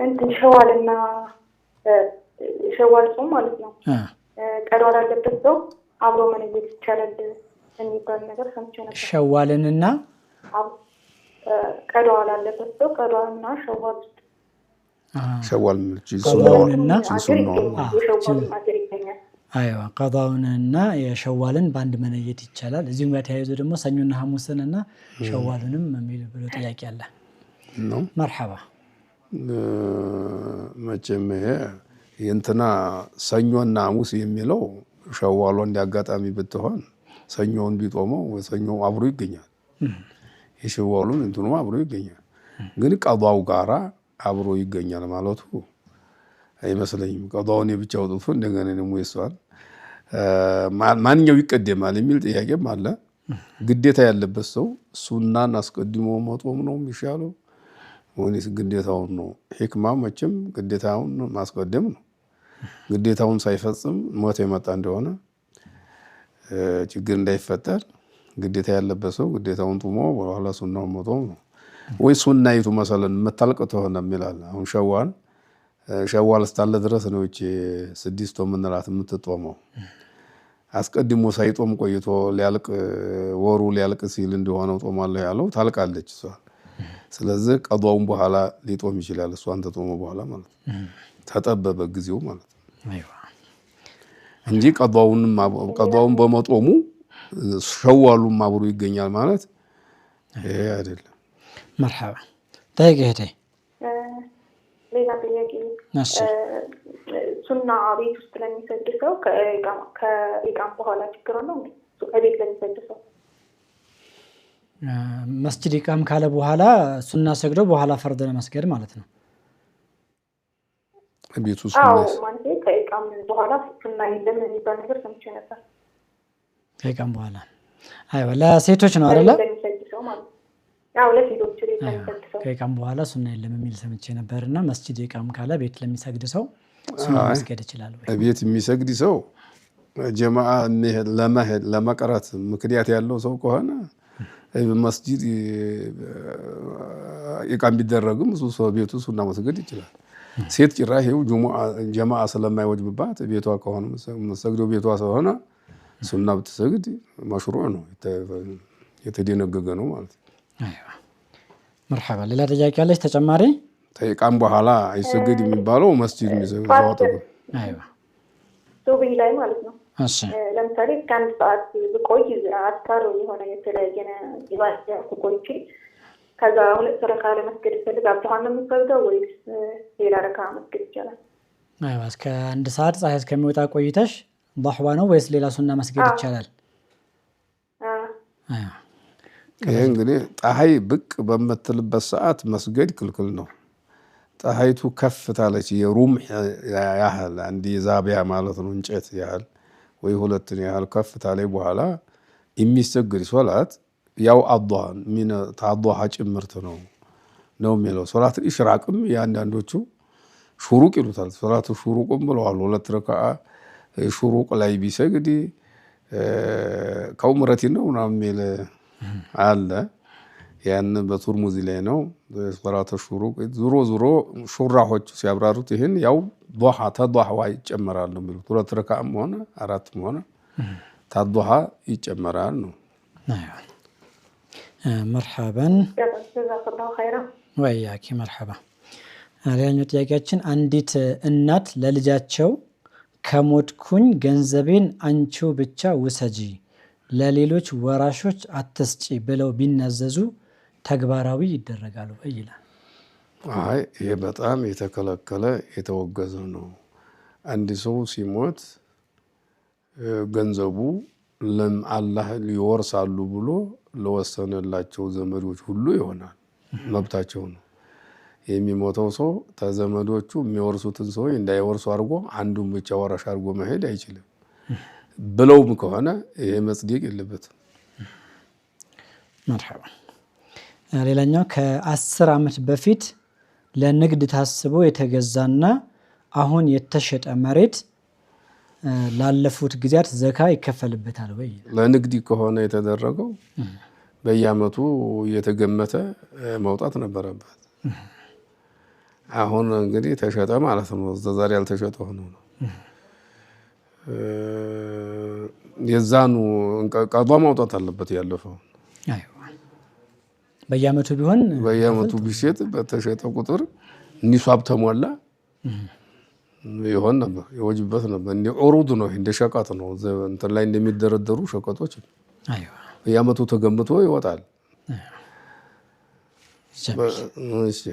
እንትን ሸዋልና ሸዋል ጾም ማለት ነው ቀዷል አለበት ሰው አብሮ መነየት ይቻላል የሚባል ነገር ሰምቼ ነበር። ሸዋልንና ቀዷል አለበት ሰው ቀዷልና ሸዋል ሸዋል ቀዷውንና አይዋ ቀዷውንና የሸዋልን በአንድ መነየት ይቻላል። እዚሁም ጋር ተያይዞ ደግሞ ሰኞና ሐሙስንና ሸዋልንም የሚል ብሎ ጥያቄ አለ ነው። መርሐባ መቼም ይሄ እንትና ሰኞና ሐሙስ የሚለው ሸዋሉ እንዲያጋጣሚ ብትሆን ሰኞውን ቢጦመው ሰኞው አብሮ ይገኛል። የሸዋሉን እንትኑ አብሮ ይገኛል። ግን ቀዷው ጋራ አብሮ ይገኛል ማለቱ አይመስለኝም። ቀዷውን ብቻ ወጥቶ እንደገና ደግሞ ይሷል ማንኛው ይቀደማል የሚል ጥያቄም አለ። ግዴታ ያለበት ሰው ሱናን አስቀድሞ መጦም ነው የሚሻለው ወይስ ግዴታውን ነው? ሂክማ መቼም ግዴታውን ማስቀደም ነው። ግዴታውን ሳይፈጽም ሞት የመጣ እንደሆነ ችግር እንዳይፈጠር ግዴታ ያለበት ሰው ግዴታውን ጦሞ በኋላ ሱናውን መጦም ነው። ወይ ሱናይቱ መሰለን መታልቀው ተሆነ የሚላል። አሁን ሸዋል እስካለ ድረስ ነው እቺ 6 ምንላት የምትጦመው። አስቀድሞ ሳይጦም ቆይቶ ሊያልቅ ወሩ ሊያልቅ ሲል እንደሆነው ጦማለሁ ያለው ታልቃለች እሷ። ስለዚህ ቀዷውን በኋላ ሊጦም ይችላል እሷን ተጦመ በኋላ ማለት ነው። ተጠበበ ጊዜው ማለት ነው። አይዋ እንጂ ቀዷውን በመጦሙ ሸዋሉም አብሮ ይገኛል ማለት ይሄ አይደለም። መርሐባ ጠይቂ እህቴ። ሌላ ጥያቄ ሱና ቤት ውስጥ ለሚሰግድ ሰው ከኢቃም በኋላ ችግር ነው ቤት ለሚሰግድ ሰው መስጂድ ኢቃም ካለ በኋላ ሱና ሰግደው በኋላ ፈርድ ለመስገድ ማለት ነው። ቤት ውስጥ ማለት ከኢቃም በኋላ ሱና የለም የሚባል ነገር ሰምቼ ነበር። ከኢቃም በኋላ አይዋ ለሴቶች ነው አይደለ? ለሴቶች ከኢቃም በኋላ ሱና የለም የሚል ሰምቼ ነበርና መስጂድ ኢቃም ካለ ቤት ለሚሰግድ ሰው ሱና መስገድ ይችላል ወይ? ቤት የሚሰግድ ሰው ጀማዓ ለመቅራት ምክንያት ያለው ሰው ከሆነ መስጂድ ኢቃም ቢደረግም እሱ ሰው ቤቱ ሱና መስገድ ይችላል። ሴት ጭራሽ ይኸው ጀማዓ ስለማይወጅብባት ቤቷ ከሆነ መስገዱ ቤቷ ስለሆነ ሱና ብትሰግድ መሽሩዕ ነው የተደነገገ ነው ማለት ነው። አይዋ መርሐባ ሌላ ጥያቄ አለች ተጨማሪ? ከኢቃም በኋላ አይሰግድ የሚባለው መስጂድ የሚሰግድ ሰው አጠገብ አይዋ ሱብሂ ላይ ማለት ነው። እሺ ለምሳሌ ከአንድ ሰዓት ብቆይ አስካር የሆነ የተለያየ ኢባዳ ቆይቼ ከዛ 2 ረካ ለመስገድ ፈልግ አብዱሃን ነው የምትፈልገው ወይስ ሌላ ረካ መስገድ ይቻላል? አይዋ እስከ 1 ሰዓት ፀሐይ እስከሚወጣ ቆይተሽ ضحዋ ነው ወይስ ሌላ ሱና መስገድ ይቻላል? አይዋ ይሄ እንግዲህ ፀሐይ ብቅ በመትልበት ሰዓት መስገድ ክልክል ነው። ፀሐይቱ ከፍ ታለች የሩም ያህል አንዲ ዛቢያ ማለት ነው እንጨት ያህል ወይ 2 ያህል ከፍ ታለች በኋላ የሚሰግድ ሶላት ያው አዷን ታዷሃ ጭምርት ነው የሚለው። ሶላት ኢሽራቅም ያንዳንዶቹ ሹሩቅ ይሉታል። ሶላቱ ሹሩቅም ብለዋል። 2 ረካዓ ሹሩቅ ላይ ቢሰግድ ከኡምረቲ ነው የሚል አለ። ያን በቱርሙዚ ላይ ነው ሶላቱ ሹሩቅ። ዙሮ ሹራሆቹ ሲያብራሩት ይሄን ያው ዷሃ ተዷሃ ይጨመራል ነው የሚሉት። 2 ረካዓም ሆነ 4ም ሆነ ተዷሃ ይጨመራል ነው። አይዋ መርሐባን ወያኪ መርሐባ። ሌላኛው ጥያቄያችን አንዲት እናት ለልጃቸው ከሞትኩኝ ገንዘቤን አንቺው ብቻ ውሰጂ ለሌሎች ወራሾች አትስጪ ብለው ቢናዘዙ ተግባራዊ ይደረጋሉ ይላል። አይ ይሄ በጣም የተከለከለ የተወገዘ ነው። አንድ ሰው ሲሞት ገንዘቡ አላህ ሊወርሳሉ ብሎ ለወሰነላቸው ዘመዶች ሁሉ ይሆናል፣ መብታቸው ነው። የሚሞተው ሰው ተዘመዶቹ የሚወርሱትን ሰው እንዳይወርሱ አድርጎ አንዱን ብቻ ወራሽ አድርጎ መሄድ አይችልም። ብለውም ከሆነ ይሄ መጽደቅ የለበትም። መርሐባ። ሌላኛው ከ10 ዓመት በፊት ለንግድ ታስቦ የተገዛና አሁን የተሸጠ መሬት ላለፉት ጊዜያት ዘካ ይከፈልበታል ወይ? ለንግድ ከሆነ የተደረገው በየአመቱ እየተገመተ መውጣት ነበረበት። አሁን እንግዲህ ተሸጠ ማለት ነው። ዛሬ ያልተሸጠ ሆኖ ነው። የዛኑ ቀዷ ማውጣት አለበት ያለፈው። አይዋ በየአመቱ ቢሆን በየአመቱ ቢሸጥ በተሸጠ ቁጥር ኒሷብ ተሟላ ይሆን ነበር፣ ይወጅበት ነበር። እንደ ዑሩድ ነው፣ እንደ ሸቀጥ ነው። እንትን ላይ እንደሚደረደሩ ሸቀጦች አይዋ በየአመቱ ተገምቶ ይወጣል። እሺ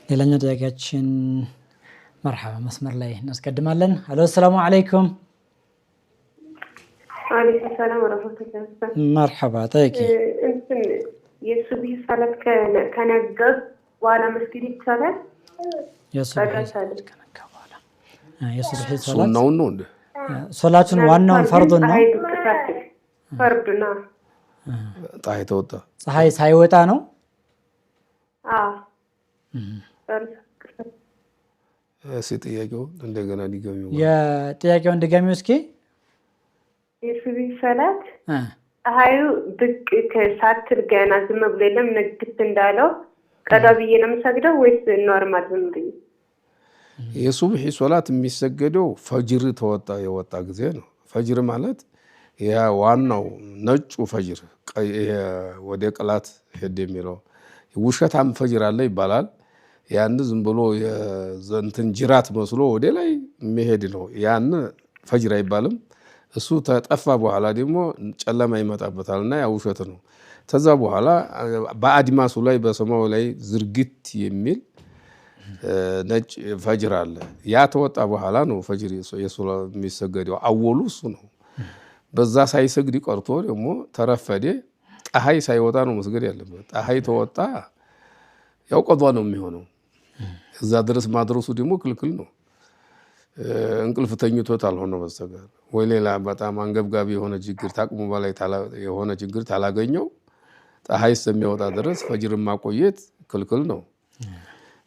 ሌላኛው ጥያቄያችን መርሐባ መስመር ላይ እናስቀድማለን። አሎ ሰላሙ አለይኩም። አለይኩም ሰላም ወራህመቱላሂ። መርሐባ ጠይቂ። እንትን የሱብሂ ሰላት ከነገ በኋላ መስጊድ ይቻላል? የሱብሂ ሰላት ከነገ በኋላ የሱብሂ ሰላት ሱናው ነው እንዴ? ሶላቱን ዋናውን ፈርዱን ነው። ፈርዱና ፀሐይ ተወጣ ፀሐይ ሳይወጣ ነው። ጥያቄው እንደገና ዲገሚው የጥያቄውን ድገሚው እስኪ። የሱብሂ ሰላት ፀሐዩ ብቅ ከሳትል ገና ዝም ብሎ የለም ንግት እንዳለው ቀዳ ብዬ ነው የምሰግደው ወይስ ኖርማል ዝም ብዬ? የሱብሂ ሶላት የሚሰገደው ፈጅር ተወጣ የወጣ ጊዜ ነው። ፈጅር ማለት ያ ዋናው ነጩ ፈጅር ወደ ቅላት ሄድ የሚለው ውሸታም ፈጅር አለ ይባላል። ያን ዝም ብሎ የዘንትን ጅራት መስሎ ወደ ላይ መሄድ ነው። ያን ፈጅር አይባልም። እሱ ተጠፋ በኋላ ደግሞ ጨለማ ይመጣበታልና ያ ውሸት ነው። ከዛ በኋላ በአድማሱ ላይ በሰማዩ ላይ ዝርግት የሚል ነጭ ፈጅር አለ። ያ ተወጣ በኋላ ነው ፈጅር የሚሰገደው። አወሉ እሱ ነው። በዛ ሳይሰግድ ቀርቶ ደግሞ ተረፈደ ፀሐይ ሳይወጣ ነው መስገድ ያለበት። ፀሐይ ተወጣ ያው ቀዷ ነው የሚሆነው። እዛ ድረስ ማድረሱ ደግሞ ክልክል ነው። እንቅልፍ ተኝቶት አልሆነ በስተቀር ወይ ሌላ በጣም አንገብጋቢ የሆነ ችግር ታቅሙ በላይ የሆነ ችግር ታላገኘው ፀሐይ እስከሚወጣ ድረስ ፈጅር ማቆየት ክልክል ነው።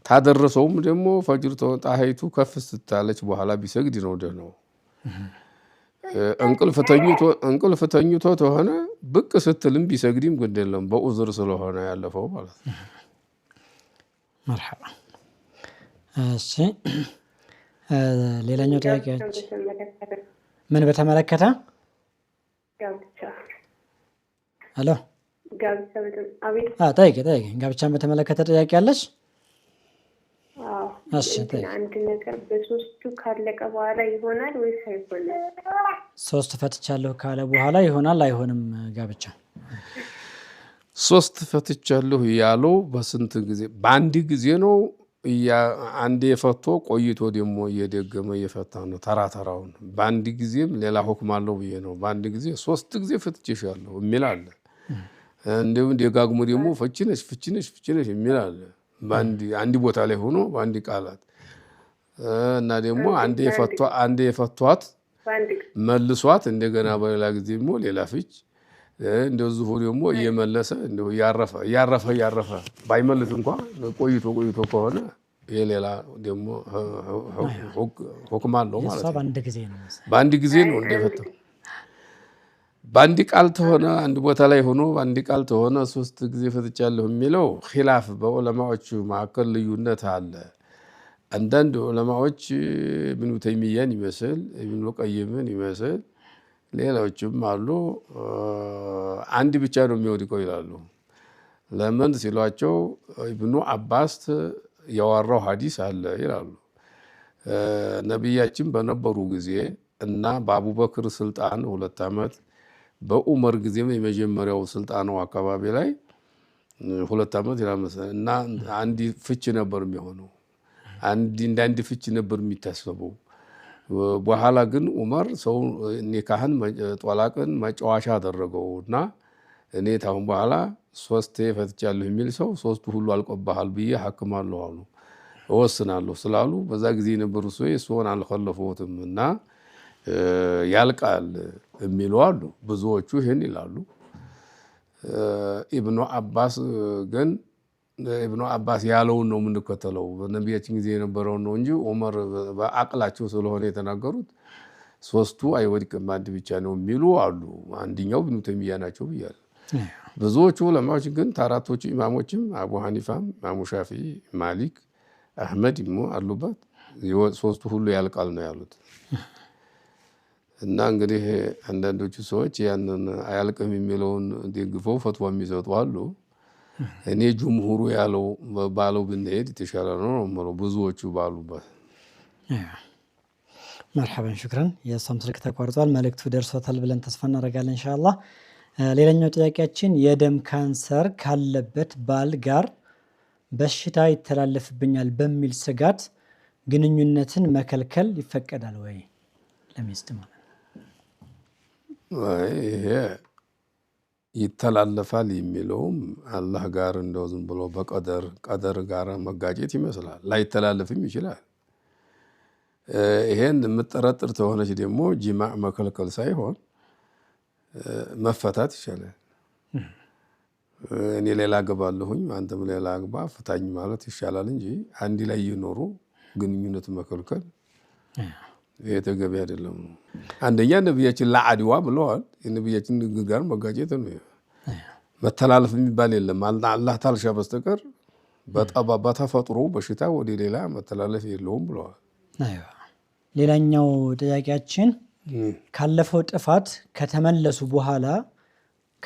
ታደረሰውም ደግሞ ፈጅር ፀሐይቱ ከፍ ስትታለች በኋላ ቢሰግድ ነው ደህናው። እንቅልፍ ተኝቶ ተሆነ ብቅ ስትልም ቢሰግድም ግድ የለም በኡዝር ስለሆነ ያለፈው ማለት ነው። መርሐባ። እሺ ሌላኛው ጥያቄያችን ምን በተመለከተ? አሎ ጠይቂ። ጋብቻን በተመለከተ ጥያቄ አለሽ? አንድ ነገር በሶስቱ ካለቀ በኋላ ይሆናል ወይስ አይሆንም? ሶስት ፈትቻለሁ ካለ በኋላ ይሆናል አይሆንም ጋብቻ? ሶስት ፈትቻለሁ ያለው በስንት ጊዜ? በአንድ ጊዜ ነው። አንዴ የፈቶ ቆይቶ ደግሞ እየደገመ እየፈታ ነው ተራተራውን። በአንድ ጊዜም ሌላ ሁክም አለው ብዬ ነው። በአንድ ጊዜ 3 ጊዜ ፈትቼሻለሁ የሚል አለ። እንደውም ደጋግሞ ደግሞ ፍቺነሽ የሚል አለ። አንድ ቦታ ላይ ሆኖ በአንድ ቃላት እና ደግሞ አንዴ የፈቷት መልሷት እንደገና በሌላ ጊዜ ደግሞ ሌላ ፍች እንደዚሁ ደግሞ እየመለሰ እንደው ያረፈ ባይመልስ እንኳን ቆይቶ ከሆነ የሌላ ደግሞ ሁክም አለው ማለት ነው። በአንድ ጊዜ ነው እንደፈታው። በአንድ ቃል ተሆነ አንድ ቦታ ላይ ሆኖ በአንድ ቃል ተሆነ 3 ጊዜ ፈትቻለሁ የሚለው ኺላፍ በዑለማዎቹ መካከል ልዩነት አለ። አንዳንድ ዑለማዎች ኢብኑ ተይሚያን ይመስል ኢብኑ ቀይምን ይመስል ሌሎችም አሉ አንድ ብቻ ነው የሚወድቀው ይላሉ። ለምን ሲሏቸው ኢብኑ አባስ ያወራው ሐዲስ አለ ይላሉ። ነብያችን በነበሩ ጊዜ እና በአቡበክር ስልጣን 2 ዓመት በኡመር ጊዜም የመጀመሪያው ስልጣኑ አካባቢ ላይ 2 ዓመት ይላል መሰለኝ እና አንድ ፍች ነበር የሚሆነው አንድ ፍች ነበር የሚታሰበው በኋላ ግን ዑመር ሰው ኒካህን ጧላቅን መጫወቻ አደረገውና እኔ ታውን በኋላ 3 ፈትቻለሁ የሚል ሰው 3ቱ ሁሉ አልቆባሃል ብዬ ሐክማለሁ አሉ ወስናለሁ ስላሉ በዛ ጊዜ የነበሩ ሰው እሱን አልኸለፉትምና ያልቃል የሚሉ አሉ ብዙዎቹ ይሄን ይላሉ ኢብኑ አባስ ግን ኢብኑ አባስ ያለውን ነው የምንከተለው በነቢያችን ጊዜ የነበረው ነው እንጂ ዑመር በአቅላቸው ስለሆነ የተናገሩት 3ቱ አይወድቅም አንድ ብቻ ነው የሚሉ አሉ አንደኛው ኢብኑ ተይሚያ ናቸው ብያለሁ ብዙዎቹ ዑለማዎች ግን ታራቶቹ ኢማሞችም አቡ ሐኒፋም ኢማሙ ሻፊዒ ማሊክ አህመድ ኢብኑ አሉበት 3ቱ ሁሉ ያልቃል ነው ያሉት እና እንግዲህ አንዳንዶቹ ሰዎች ያንን አያልቅም የሚለውን ደግፈው ፈትዋ የሚሰጡ አሉ እኔ ጁምሁሩ ያለው ባለው ብንሄድ የተሻለ ነው ብዙዎቹ ባሉበት مرحبا شكرا የሷም ስልክ ተቋርጧል መልእክቱ ደርሶታል ብለን ተስፋ እናደርጋለን ኢንሻአላህ ሌላኛው ጥያቄያችን የደም ካንሰር ካለበት ባል ጋር በሽታ ይተላለፍብኛል በሚል ስጋት ግንኙነትን መከልከል ይፈቀዳል ወይ ለሚስት ማለት ይሄ ይተላለፋል የሚለውም አላህ ጋር እንደው ዝም ብሎ በቀደር ጋር መጋጨት ይመስላል ላይተላለፍም ይችላል ይሄን የምትጠረጥር ተሆነች ደግሞ ጂማዕ መከልከል ሳይሆን መፈታት ይችላል እኔ ሌላ አገባለሁኝ አንተም ሌላ አግባ ፍታኝ ማለት ይሻላል እንጂ አንድ ላይ ይኖሩ ግንኙነት መከልከል የተገቢ አይደለም አንደኛ ነብያችን ለአድዋ ብለዋል የነብያችን ንግግር መጋጨት ነው መተላለፍ የሚባል የለም አላህ ታልሻ በስተቀር በጠባባ ተፈጥሮ በሽታ ወደ ሌላ መተላለፍ የለውም ብለዋል አይዋ ሌላኛው ጥያቄያችን ካለፈው ጥፋት ከተመለሱ በኋላ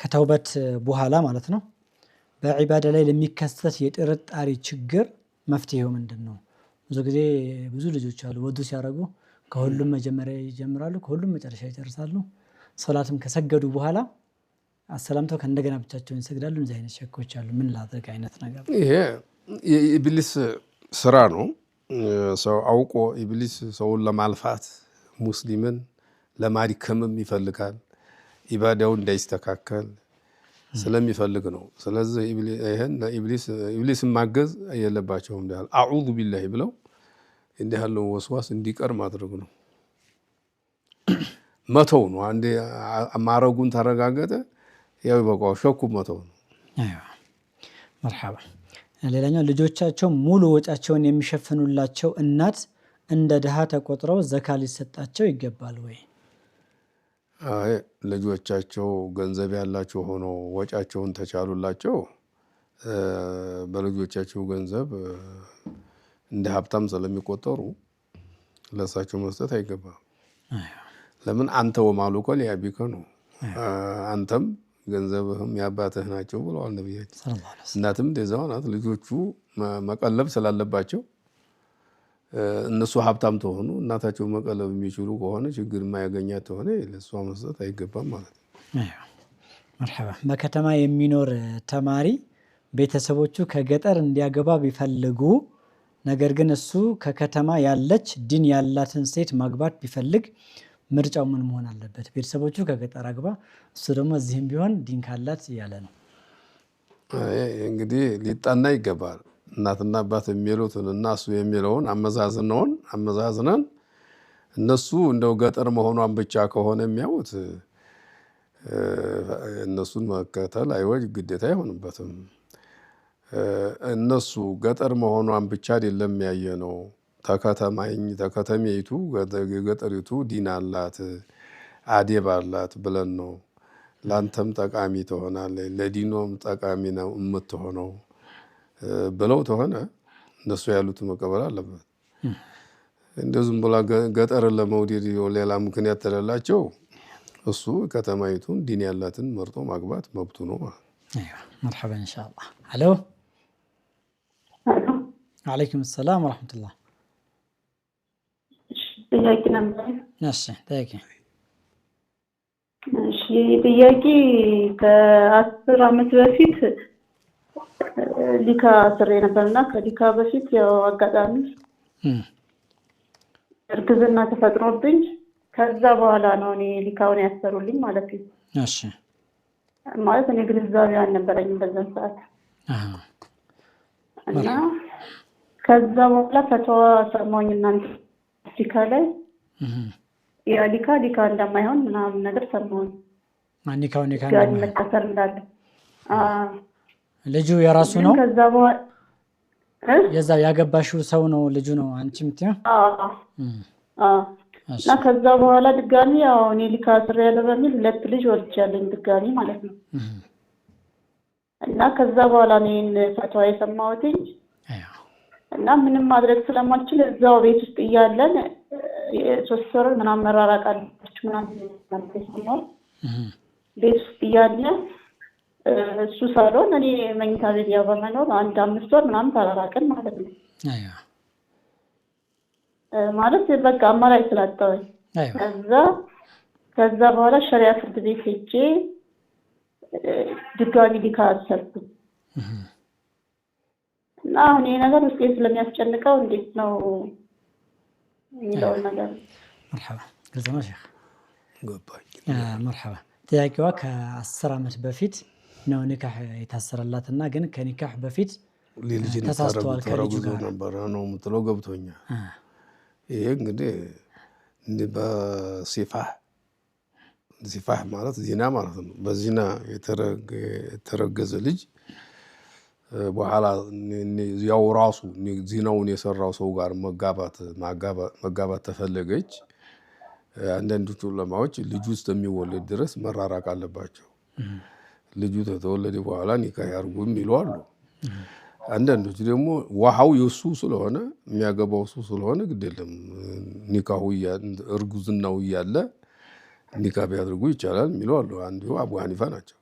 ከተውበት በኋላ ማለት ነው በዒባዳ ላይ ለሚከሰት የጥርጣሬ ችግር መፍትሄው ምንድነው ብዙ ጊዜ ብዙ ልጆች አሉ ወዱ ሲያረጉ ከሁሉም መጀመሪያ ይጀምራሉ ከሁሉም መጨረሻ ይጨርሳሉ ሶላትም ከሰገዱ በኋላ አሰላምተው ከእንደገና ብቻቸውን ይሰግዳሉ እንዚህ አይነት ሸኮች አሉ ምን ላድርግ አይነት ነገር ይሄ የኢብሊስ ስራ ነው ሰው አውቆ ኢብሊስ ሰውን ለማልፋት ሙስሊምን ለማድከምም ይፈልጋል ኢባዳው እንዳይስተካከል ስለሚፈልግ ነው ስለዚህ ኢብሊስ ማገዝ የለባቸውም እንዳል አዑዙ ቢላሂ ብለው እንዲህ ያለው ወስዋስ እንዲቀር ማድረግ ነው መተው ነው አንዴ ማረጉን ተረጋገጠ ያው በቃው ሸኩ መተው ነው አይዋ مرحبا ሌላኛው ልጆቻቸው ሙሉ ወጫቸውን የሚሸፍኑላቸው እናት እንደ ድሃ ተቆጥረው ዘካ ሊሰጣቸው ይገባል ወይ አይ ልጆቻቸው ገንዘብ ያላቸው ሆኖ ወጫቸውን ተቻሉላቸው በልጆቻቸው ገንዘብ እንደ ሀብታም ስለሚቆጠሩ ለሳቸው መስጠት አይገባም ለምን አንተ ወማሉከ ሊአቢከ ነው አንተም ገንዘብህም ያባትህ ናቸው ብለዋል ነብያችን ሰለላሁ ዐለይሂ ወሰለም እናትም እንደዛው ናት ልጆቹ መቀለብ ስላለባቸው እነሱ ሀብታም ተሆኑ እናታቸው መቀለብ የሚችሉ ከሆነ ችግር የማያገኛት ተሆነ ለሷ መስጠት አይገባም ማለት ነው አይዋ مرحبا በከተማ የሚኖር ተማሪ ቤተሰቦቹ ከገጠር እንዲያገባ ቢፈልጉ ነገር ግን እሱ ከከተማ ያለች ዲን ያላትን ሴት ማግባት ቢፈልግ ምርጫው ምን መሆን አለበት ቤተሰቦቹ ከገጠር አግባ እሱ ደግሞ እዚህም ቢሆን ዲን ካላት ያለ ነው እንግዲህ ሊጣና ይገባል እናትና አባት የሚሉትና እሱ የሚለውን አመዛዝነን እነሱ እንደው ገጠር መሆኗን ብቻ ከሆነ የሚያዩት እነሱን መከተል አይወጅ ግዴታ አይሆንበትም እነሱ ገጠር መሆኗን ብቻ አይደለም ያየነው ተከተማይቱ ገጠሪቱ ዲን አላት አደብ አላት ብለን ነው ላንተም ጠቃሚ ትሆናለች ለዲኖም ጠቃሚ ነው የምትሆነው ብለው ተሆነ እነሱ ያሉት መቀበል አለበት እንደዚህም ብላ ገጠርን ለመውደድ ሌላ ምክንያት ተላላቸው እሱ ከተማይቱን ዲን ያላትን መርጦ ማግባት መብቱ ነው አይዋ مرحبا ان شاء الله الو عليكم السلام ورحمه الله ጥያቄ ነበር እሺ ጥያቄ ጥያቄ ከ10 ዓመት በፊት ሊካ ስሬ ነበርና ከሊካ በፊት ያው አጋጣሚ እርግዝና ተፈጥሮብኝ ከዛ በኋላ ነው እኔ ሊካውን ያሰሩልኝ ማለት ነው። እሺ ማለት እኔ ግንዛቤ አልነበረኝም በዛን ሰዓት እና ከዛ በኋላ ፈተዋ ሰማኝ እናንተ ሊካ ላይ ያ ሊካ እንደማይሆን ምናምን ነገር ሰማኝ። ኒካው ጋር መታሰር እንዳለ ልጁ የራሱ ነው። ከዛ በኋላ የዛ ያገባሽው ሰው ነው ልጁ ነው አንቺ ምትዩ? እና ከዛ በኋላ ድጋሚ ያው እኔ ሊካ ስሬ ያለው በሚል 2 ልጅ ወልጃለሁ ድጋሚ ማለት ነው። እና ከዛ በኋላ እኔን ፈተዋ የሰማሁት እና ምንም ማድረግ ስለማልችል እዛው ቤት ውስጥ እያለን 3 ወር ምናምን መራራቃለች ምናምን ነው ቤት ውስጥ እያለን እሱ ሳሎን እኔ መኝታ ቤት ያው በመኖር 5 ወር ምናምን ተራራቅን ማለት ነው። ማለት በቃ አማራጭ ስላጣሁኝ ከዛ በኋላ ሸሪዓ ፍርድ ቤት ሄጄ ድጋሚ ሊካ አሰርኩኝ። እና አሁን ይሄ ነገር ውስጤ ስለሚያስጨንቀው እንዴት ነው የሚለው ነገር مرحبا ግልጽ ነው ሼክ ገባኝ። مرحبا ጥያቄዋ ከ10 ዓመት በፊት ነው ኒካህ የታሰረላትና ግን ከኒካህ በፊት ልጅን ተሳስተዋል ከልጁ ጋር ነበር ነው የምትለው ገብቶኛል። ይሄ እንግዲህ በሲፋህ ማለት ዚና ማለት ነው። በዚና የተረገዘ ልጅ በኋላ ያው ራሱ ዚናውን የሰራው ሰው ጋር መጋባት ተፈለገች። አንዳንዶቹ ዑለማዎች ልጁ እስከሚወለድ ድረስ መራራቅ አለባቸው። ልጁ ከተወለደ በኋላ ኒካህ ያርጉ የሚሉ አሉ። አንዳንዶቹ ደግሞ ውሃው የሱ ስለሆነ የሚያገባው እሱ ስለሆነ ግድ የለም ኒካሁ እርጉዝናው እያለ ኒካህ ቢያደርጉ ይቻላል የሚሉ አሉ። አንዱ አቡ ሐኒፋ ናቸው።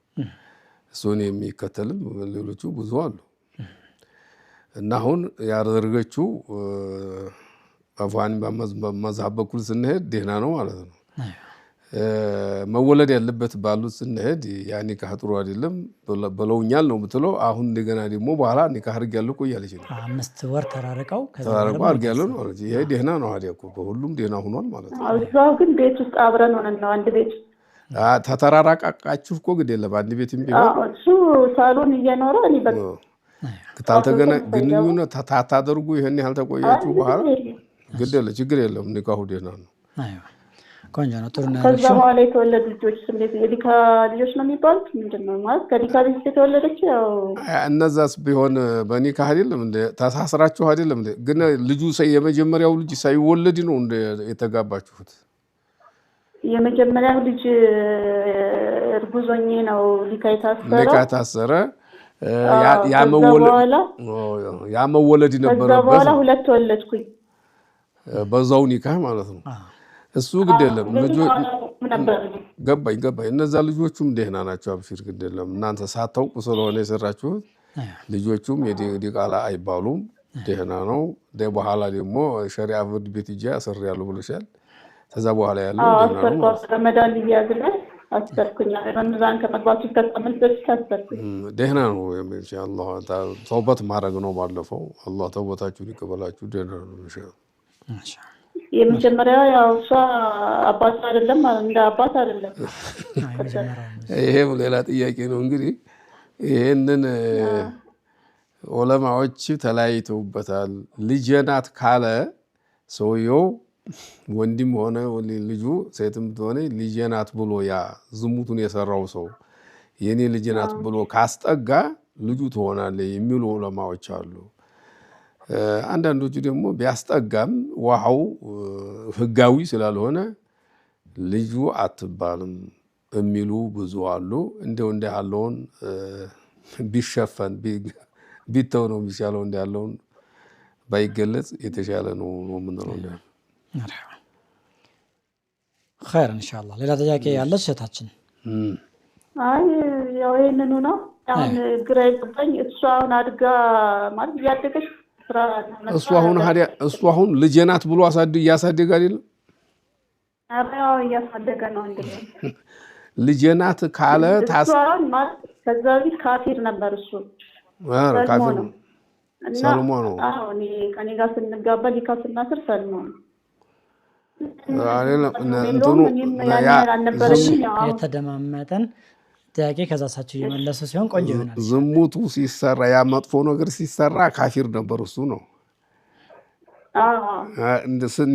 እሱን የሚከተልም ሌሎቹ ብዙ አሉ። እና አሁን ያደረገችው አቡ ሐኒፋ መዝሀብ በኩል ስንሄድ ደህና ነው ማለት ነው። መወለድ ያለበት ባሉት ስንሄድ ያ ኒካህ ጥሩ አይደለም ብለውኛል ነው የምትለው። አሁን እንደገና ደግሞ በኋላ ኒካህ አድርጊያለሁ እኮ እያለች ነው። 5 ወር ተራርቀው አድርጊያለሁ ነው አለች። ይሄ ደህና ነው አይደል እኮ በሁሉም ደህና ሆኗል ማለት ነው። እዛው ግን ቤት ውስጥ አብረን ሆነን ነው አንድ ቤት ተተራራቃችሁ እኮ ግድ የለም አንድ ቤት ቢሆን እሱ ሳሎን እየኖረ እኔ በቃ ታልተገነ ግንኙነት ታታደርጉ ይሄን ያህል ተቆያችሁ በኋላ ግድ የለም ችግር የለም ኒካሁ ደህና ነው። ቆንጆ ነው ጥሩ ነው። ከዛ በኋላ የተወለዱ ልጆች እንዴት የሊካ ልጆች ነው የሚባሉት? ምንድነው ማለት ከሊካ ልጅ የተወለደች ያው እነዛስ ቢሆን በኒካህ አይደለም እንደ ተሳስራችሁ አይደለም እንደ ግን ልጁ የመጀመሪያው ልጅ ሳይወለድ ነው እንደ የተጋባችሁት? የመጀመሪያው ልጅ እርጉዞኜ ነው ሊካ የታሰረ ያ መወለድ ነበረበት። ከዛ በኋላ 2 ወለድኩኝ በዛው ኒካህ ማለት ነው። እሱ ግድ የለም ገባኝ። እነዛ ልጆቹም ደህና ናቸው። አብሽር ግድ የለም እናንተ ሳታውቁ ስለሆነ የሰራችሁት ልጆቹም የዲቃላ አይባሉም ደህና ነው። በኋላ ደግሞ ሸሪዓ ፍርድ ቤት ሂጄ አስሬያለሁ ብለሻል። ከዛ በኋላ ያለው ደህና ነው። ረመዳን ይያዝና አስበርኩኝ ረመዳን ከመግባቱ ተቀምጥ ተስተርኩኝ ደህና ነው። ኢንሻአላህ ተውበት ማድረግ ነው። ባለፈው አላህ ተውበታችሁን ይቀበላችሁ። ደህና ነው ኢንሻአላህ። የመጀመሪያው ያው እሷ አባት አይደለም እንደ አባት አይደለም። ይሄም ሌላ ጥያቄ ነው። እንግዲህ ይሄንን ዑለማዎች ተለያይተውበታል። ልጄ ናት ካለ ሰውየው ወንድም ሆነ ልጁ ሴትም ሆነ ልጄ ናት ብሎ ያ ዝሙቱን የሰራው ሰው የኔ ልጄ ናት ብሎ ካስጠጋ ልጁ ትሆናለች የሚሉ ዑለማዎች አሉ። አንዳንዶቹ ደግሞ ቢያስጠጋም ውሃው ህጋዊ ስላልሆነ ልጁ አትባልም የሚሉ ብዙ አሉ። እንደው እንደ ያለውን ቢሸፈን ቢተው ነው የሚሻለው። እንደ ያለውን ባይገለጽ የተሻለ ነው የምንለው። እንደ ኸይር ኢንሻአላህ። ሌላ ጥያቄ ያለች እህታችን? አይ ያው ይሄንኑ ነው አሁን ግራ ይገባኝ። እሷ አሁን አድጋ ማለት እያደገች እሱ አሁን ልጄ ናት ብሎ እያሳደገ አይደለም? አዎ እያሳደገ ነው። ልጄ ናት ካለ ከዛ በፊት ካፊር ነበር እሱ ካፊር ነው እና ሰልሞ ነው። አዎ እኔ ከኔ ጋር ስንጋባ ሊካ ስናስር ሰልሞ ነው እንትኑ የተደማመጠን ጥያቄ ከዛ ሳቸው እየመለሱ ሲሆን ቆንጆ ይሆናል። ዝሙቱ ሲሰራ ያ መጥፎ ነገር ሲሰራ ካፊር ነበር እሱ ነው።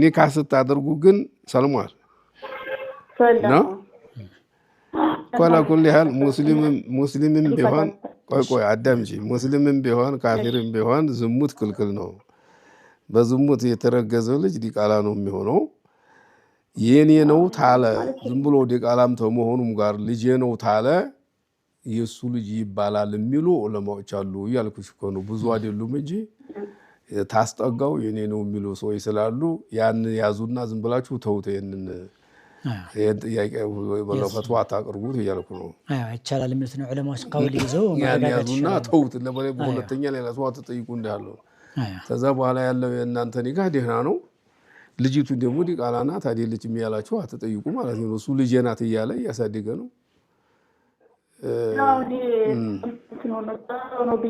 ኒካ ስታደርጉ ግን ሰልሟል ነው። ኮላ ኩል ያህል ሙስሊምም ቢሆን ቆይ አዳምጪ፣ ሙስሊምም ቢሆን ካፊርም ቢሆን ዝሙት ክልክል ነው። በዝሙት የተረገዘው ልጅ ዲቃላ ነው የሚሆነው። የኔ ነው ታለ ዝም ብሎ ዲቃላም ተመሆኑም ጋር ልጄ ነው ታለ የሱ ልጅ ይባላል የሚሉ ዑለማዎች አሉ። ያልኩሽ እኮ ነው ብዙ አይደሉም እንጂ ታስጠጋው የኔ ነው የሚሉ ሰዎች ስላሉ ያን ያዙና ዝም ብላችሁ ተውት። ይሄንን ጥያቄ ፈትዋ አታቅርቡት እያልኩ ነው። ይቻላል የሚሉት ነው ዑለማዎች ቀውል ይዘው ያን ያዙና ተውት። በሁለተኛ ሌላ ሰው አትጠይቁ እንዳለው ከዛ በኋላ ያለው የእናንተ ኒካ ደህና ነው። ልጅቱ ደግሞ ዲቃላ ናት አይደለችም ያላችሁ አትጠይቁ ማለት ነው። እሱ ልጄ ናት እያለ እያሳደገ ነው።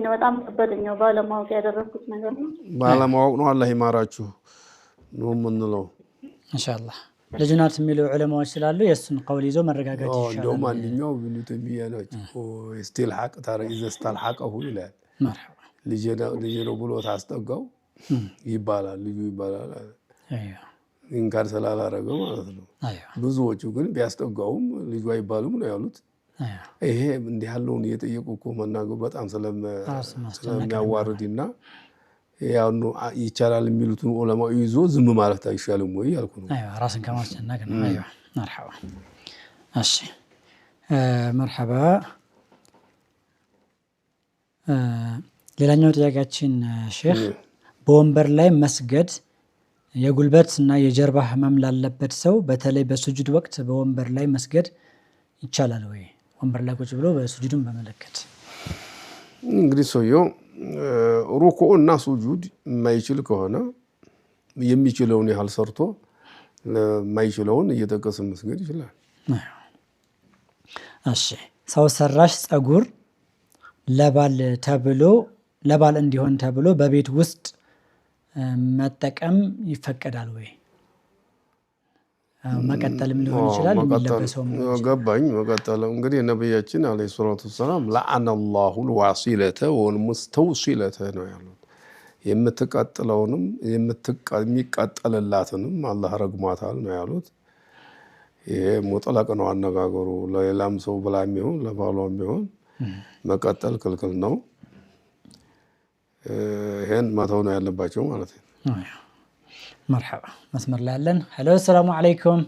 በጣም ከበደኝ። ባለማወቅ ያደረኩት ነገር ነው። ባለማወቅ ነው። አላህ ይማራችሁ ነው የምንለው ኢንሻአላህ። ልጅ ናት የሚሉ ዑለማዎች ስላሉ የእሱን ቀውል ይዞ መረጋጋት ይሻላል። እንደውም አንደኛው ኢብኑ ተይሚያ ናቸው ኢስቲልሐቅ ኢዘስተልሐቀሁ ይላል። ልጄ ነው ብሎ ታስጠጋው ይባላል ልጁ ይባላል። ኢንካር ስላላረገው ማለት ነው። ብዙዎቹ ግን ቢያስጠጋውም ልጁ አይባሉም ነው ያሉት። ይሄ እንዲህ ያለውን እየጠየቁ እኮ መናገሩ በጣም ስለሚያዋርድና ያኑ ይቻላል የሚሉትን ዑለማው ይዞ ዝም ማለት አይሻልም ወይ ያልኩ ነው። ራስን ከማስጨነቅ ነው። መርሐባ። እሺ መርሐባ። ሌላኛው ጥያቄያችን ሼህ በወንበር ላይ መስገድ የጉልበት እና የጀርባ ህመም ላለበት ሰው በተለይ በሱጁድ ወቅት በወንበር ላይ መስገድ ይቻላል ወይ? ወንበር ላይ ቁጭ ብሎ በሱጁድን በመለከት እንግዲህ ሰውየው ሩኩዕ እና ሱጁድ የማይችል ከሆነ የሚችለውን ያህል ሰርቶ የማይችለውን እየጠቀሰ መስገድ ይችላል። እሺ ሰው ሰራሽ ጸጉር ለባል እንዲሆን ተብሎ በቤት ውስጥ መጠቀም ይፈቀዳል ወይ? መቀጠልም ሊሆን ይችላል የሚለበሰው ገባኝ። መቀጠል እንግዲህ ነብያችን አለይሂ ሰላቱ ወሰላም ለዐነላሁ አልዋሲለተ ወልሙስተውሲለተ ነው ያሉት። የምትቀጥለውንም የሚቀጠልላትንም አላህ ረግሟታል ነው ያሉት። ይሄ ሙጥለቅ ነው አነጋገሩ። ለሌላም ሰው ብላም ይሁን ለባሏም ቢሆን መቀጠል ክልክል ነው። ይሄን መተው ነው ያለባቸው ማለት ነው። መርሐባ። መስመር ላይ ያለን ሄሎ፣ ሰላም አለይኩም።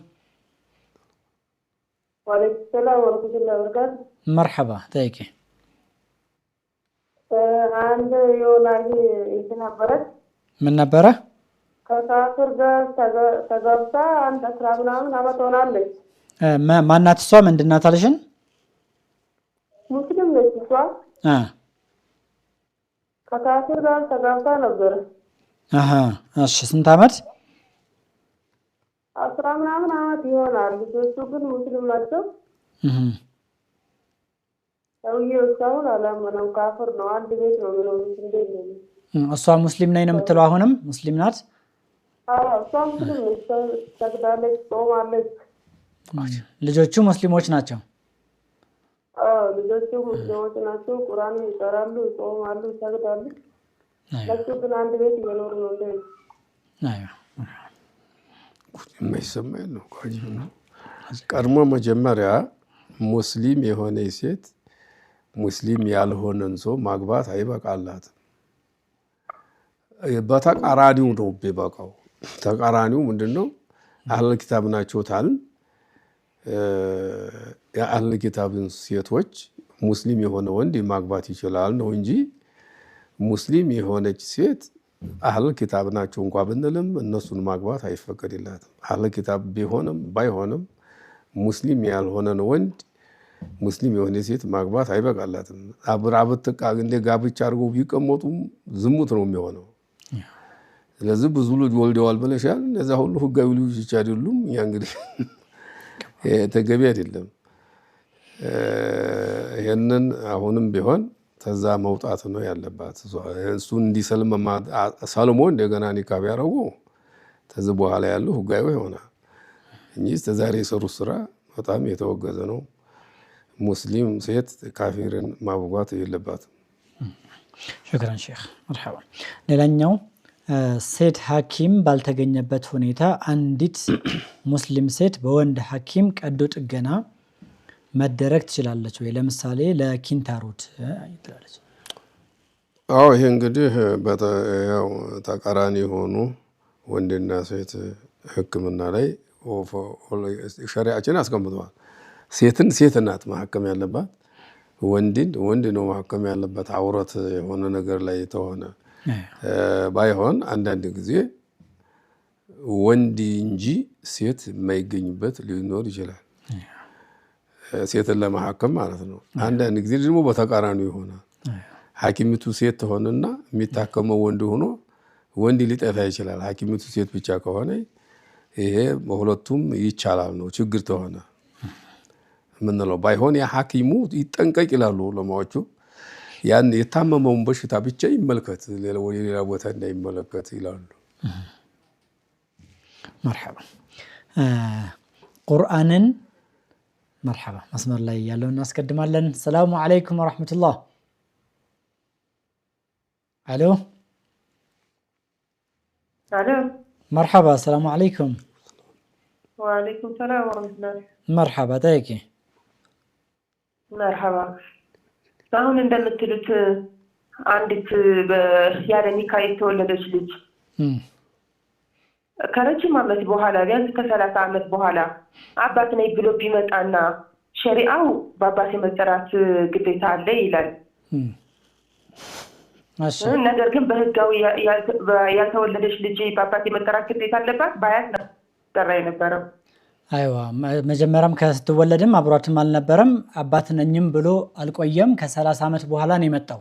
ወአለይኩም ሰላም ወራህመቱላሂ ወበረካቱ። መርሐባ። ጠይቂ። አንድ የወላሂ ነበረች። ምን ነበረ? ከካፍር ጋር ተጋብታ አንድ 10 ምናምን ዓመት ሆናለች። ማናት እሷ? ምንድን ናት አልሽን? ሙስሊም ነች እሷ። ከካፍር ጋር ተጋብታ ነበረ። እሺ ስንት ዓመት? 10 ምናምን ዓመት ይሆናል። ልጆቹ ግን ሙስሊም ናቸው። ሰውዬው እስካሁን አላመነም። ካፍር ነው። አንድ ቤት ነው የሚኖሩት። እንዴት ነው? እሷ ሙስሊም ነኝ ነው የምትለው? አሁንም ሙስሊም ናት? እሷ ሙስሊም ነች። ሰግዳለች፣ ጾማለች። ልጆቹ ሙስሊሞች ናቸው? ልጆቹ ሙስሊሞች ናቸው። ቁርአን ይቀራሉ፣ ይጾማሉ፣ ይሰግዳሉ። ለሱ ግን አንድ ቤት እየኖሩ ነው። የማይሰማ ነው። ቀድሞ መጀመሪያ ሙስሊም የሆነ ሴት ሙስሊም ያልሆነን ሰው ማግባት አይበቃላትም። በተቃራኒው ነው ቢበቃው። ተቃራኒው ምንድነው? አህለል ኪታብ ናቸው ታልን የአህለል ኪታብን ሴቶች ሙስሊም የሆነ ወንድ ማግባት ይችላል ነው እንጂ ሙስሊም የሆነች ሴት አህለል ኪታብ ናቸው እንኳ ብንልም እነሱን ማግባት አይፈቀድላትም። አህለል ኪታብ ቢሆንም ባይሆንም ሙስሊም ያልሆነን ወንድ ሙስሊም የሆነ ሴት ማግባት አይበቃላትም። አብራብትቃ እንደ ጋብቻ አድርገው ቢቀመጡም ዝሙት ነው የሚሆነው። ስለዚህ ብዙ ልጅ ወልደዋል ብለሻል። እነዛ ሁሉ ህጋዊ ልጆች አይደሉም። ያ እንግዲህ ተገቢ አይደለም። ይሄንን አሁንም ቢሆን ተዛ መውጣት ነው ያለባት። እሱ እንዲሰልም ሰልሞ እንደገና ኒካህ ቢያረጉ ተዝ በኋላ ያለው ህጋዊ ይሆናል እንጂ ተዛሬ የሰሩት ስራ በጣም የተወገዘ ነው። ሙስሊም ሴት ካፊርን ማብጓት የለባትም። ሽክራን ሼክ መርሐባ። ሌላኛው ሴት ሐኪም ባልተገኘበት ሁኔታ አንዲት ሙስሊም ሴት በወንድ ሐኪም ቀዶ ጥገና መደረግ ትችላለች ወይ? ለምሳሌ ለኪንታሮት ትላለች። አዎ ይሄ እንግዲህ ያው ተቃራኒ የሆኑ ወንድና ሴት ህክምና ላይ ሸሪዓችን አስቀምጠዋል። ሴትን ሴት ናት ማከም ያለባት፣ ወንድን ወንድ ነው ማከም ያለበት። አውረት የሆነ ነገር ላይ ተሆነ ባይሆን አንዳንድ ጊዜ ወንድ እንጂ ሴት የማይገኝበት ሊኖር ይችላል። ሴትን ለማከም ማለት ነው። አንዳንድ ጊዜ ደግሞ በተቃራኒው ይሆናል። ሐኪሚቱ ሴት ተሆነና የሚታከመው ወንድ ሆኖ ወንድ ሊጠፋ ይችላል። ሐኪሚቱ ሴት ብቻ ከሆነ ይሄ በሁለቱም ይቻላል ነው። ችግር ተሆነ ምንለው ባይሆን ያ ሐኪሙ ይጠንቀቅ ይላሉ ዑለማዎቹ። ያን የታመመውን በሽታ ብቻ ይመልከት፣ ሌላ ቦታ እንዳይመለከት ይላሉ። መርሐባ። ቁርአንን መርሐባ መስመር ላይ ያለውን እናስቀድማለን። ሰላሙ አለይኩም ወራህመቱላህ። አሎ አሎ መርሐባ። ሰላሙ አለይኩም። ወአለይኩም ሰላም ወራህመቱላህ። መርሐባ ጠይቂ። መርሐባ። አሁን እንደምትሉት አንዲት ያለ ኒካህ የተወለደች ልጅ ከረጅም ዓመት በኋላ ቢያንስ ከ30 ዓመት በኋላ አባት ነኝ ብሎ ቢመጣና ሸሪዓው በአባት የመጠራት ግዴታ አለ ይላል። ነገር ግን በህጋዊ ያልተወለደች ልጅ በአባት የመጠራት ግዴታ አለባት። በአያት ነው ጠራ የነበረው። አይዋ መጀመሪያም ከስትወለድም አብሯትም አልነበረም። አባት ነኝም ብሎ አልቆየም። ከ30 ዓመት በኋላ ነው የመጣው።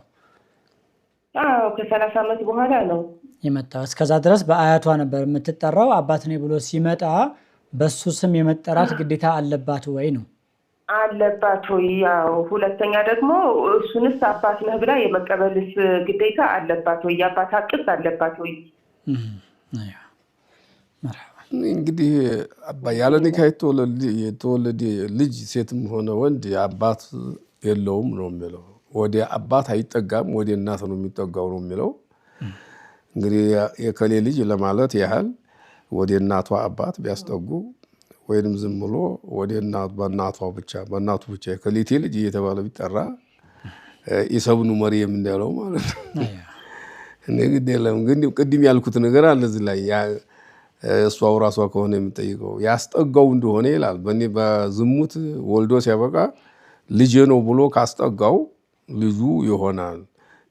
አዎ ከ30 ዓመት በኋላ ነው የመጣው። እስከዛ ድረስ በአያቷ ነበር የምትጠራው። አባት ነኝ ብሎ ሲመጣ በሱ ስም የመጠራት ግዴታ አለባት ወይ ነው? አለባት ወይ? ያው ሁለተኛ ደግሞ እሱንስ አባት ነህ ብላ የመቀበልስ ግዴታ አለባት ወይ? የአባት ሐቅስ አለባት ወይ? እንግዲህ ያለ ኒካህ የተወለደ ልጅ ሴትም ሆነ ወንድ አባት የለውም ነው የሚለው። ወደ አባት አይጠጋም፣ ወደ እናት ነው የሚጠጋው ነው የሚለው። እንግዲህ የከሌ ልጅ ለማለት ያህል ወደ እናቷ አባት ቢያስጠጉ ወይንም ዝም ብሎ ወደ በእናቷ ብቻ በእናቱ ብቻ የከሌቴ ልጅ እየተባለ ቢጠራ ኢሰብኑ መርየም እንዳለው ማለት ነው። እንግዲህ የለም ግን ቅድም ያልኩት ነገር አለ እዚህ ላይ እሷው ራሷ ከሆነ የምጠይቀው ያስጠጋው እንደሆነ ይላል። በዝሙት ወልዶ ሲያበቃ ልጅ ነው ብሎ ካስጠጋው ልጁ ይሆናል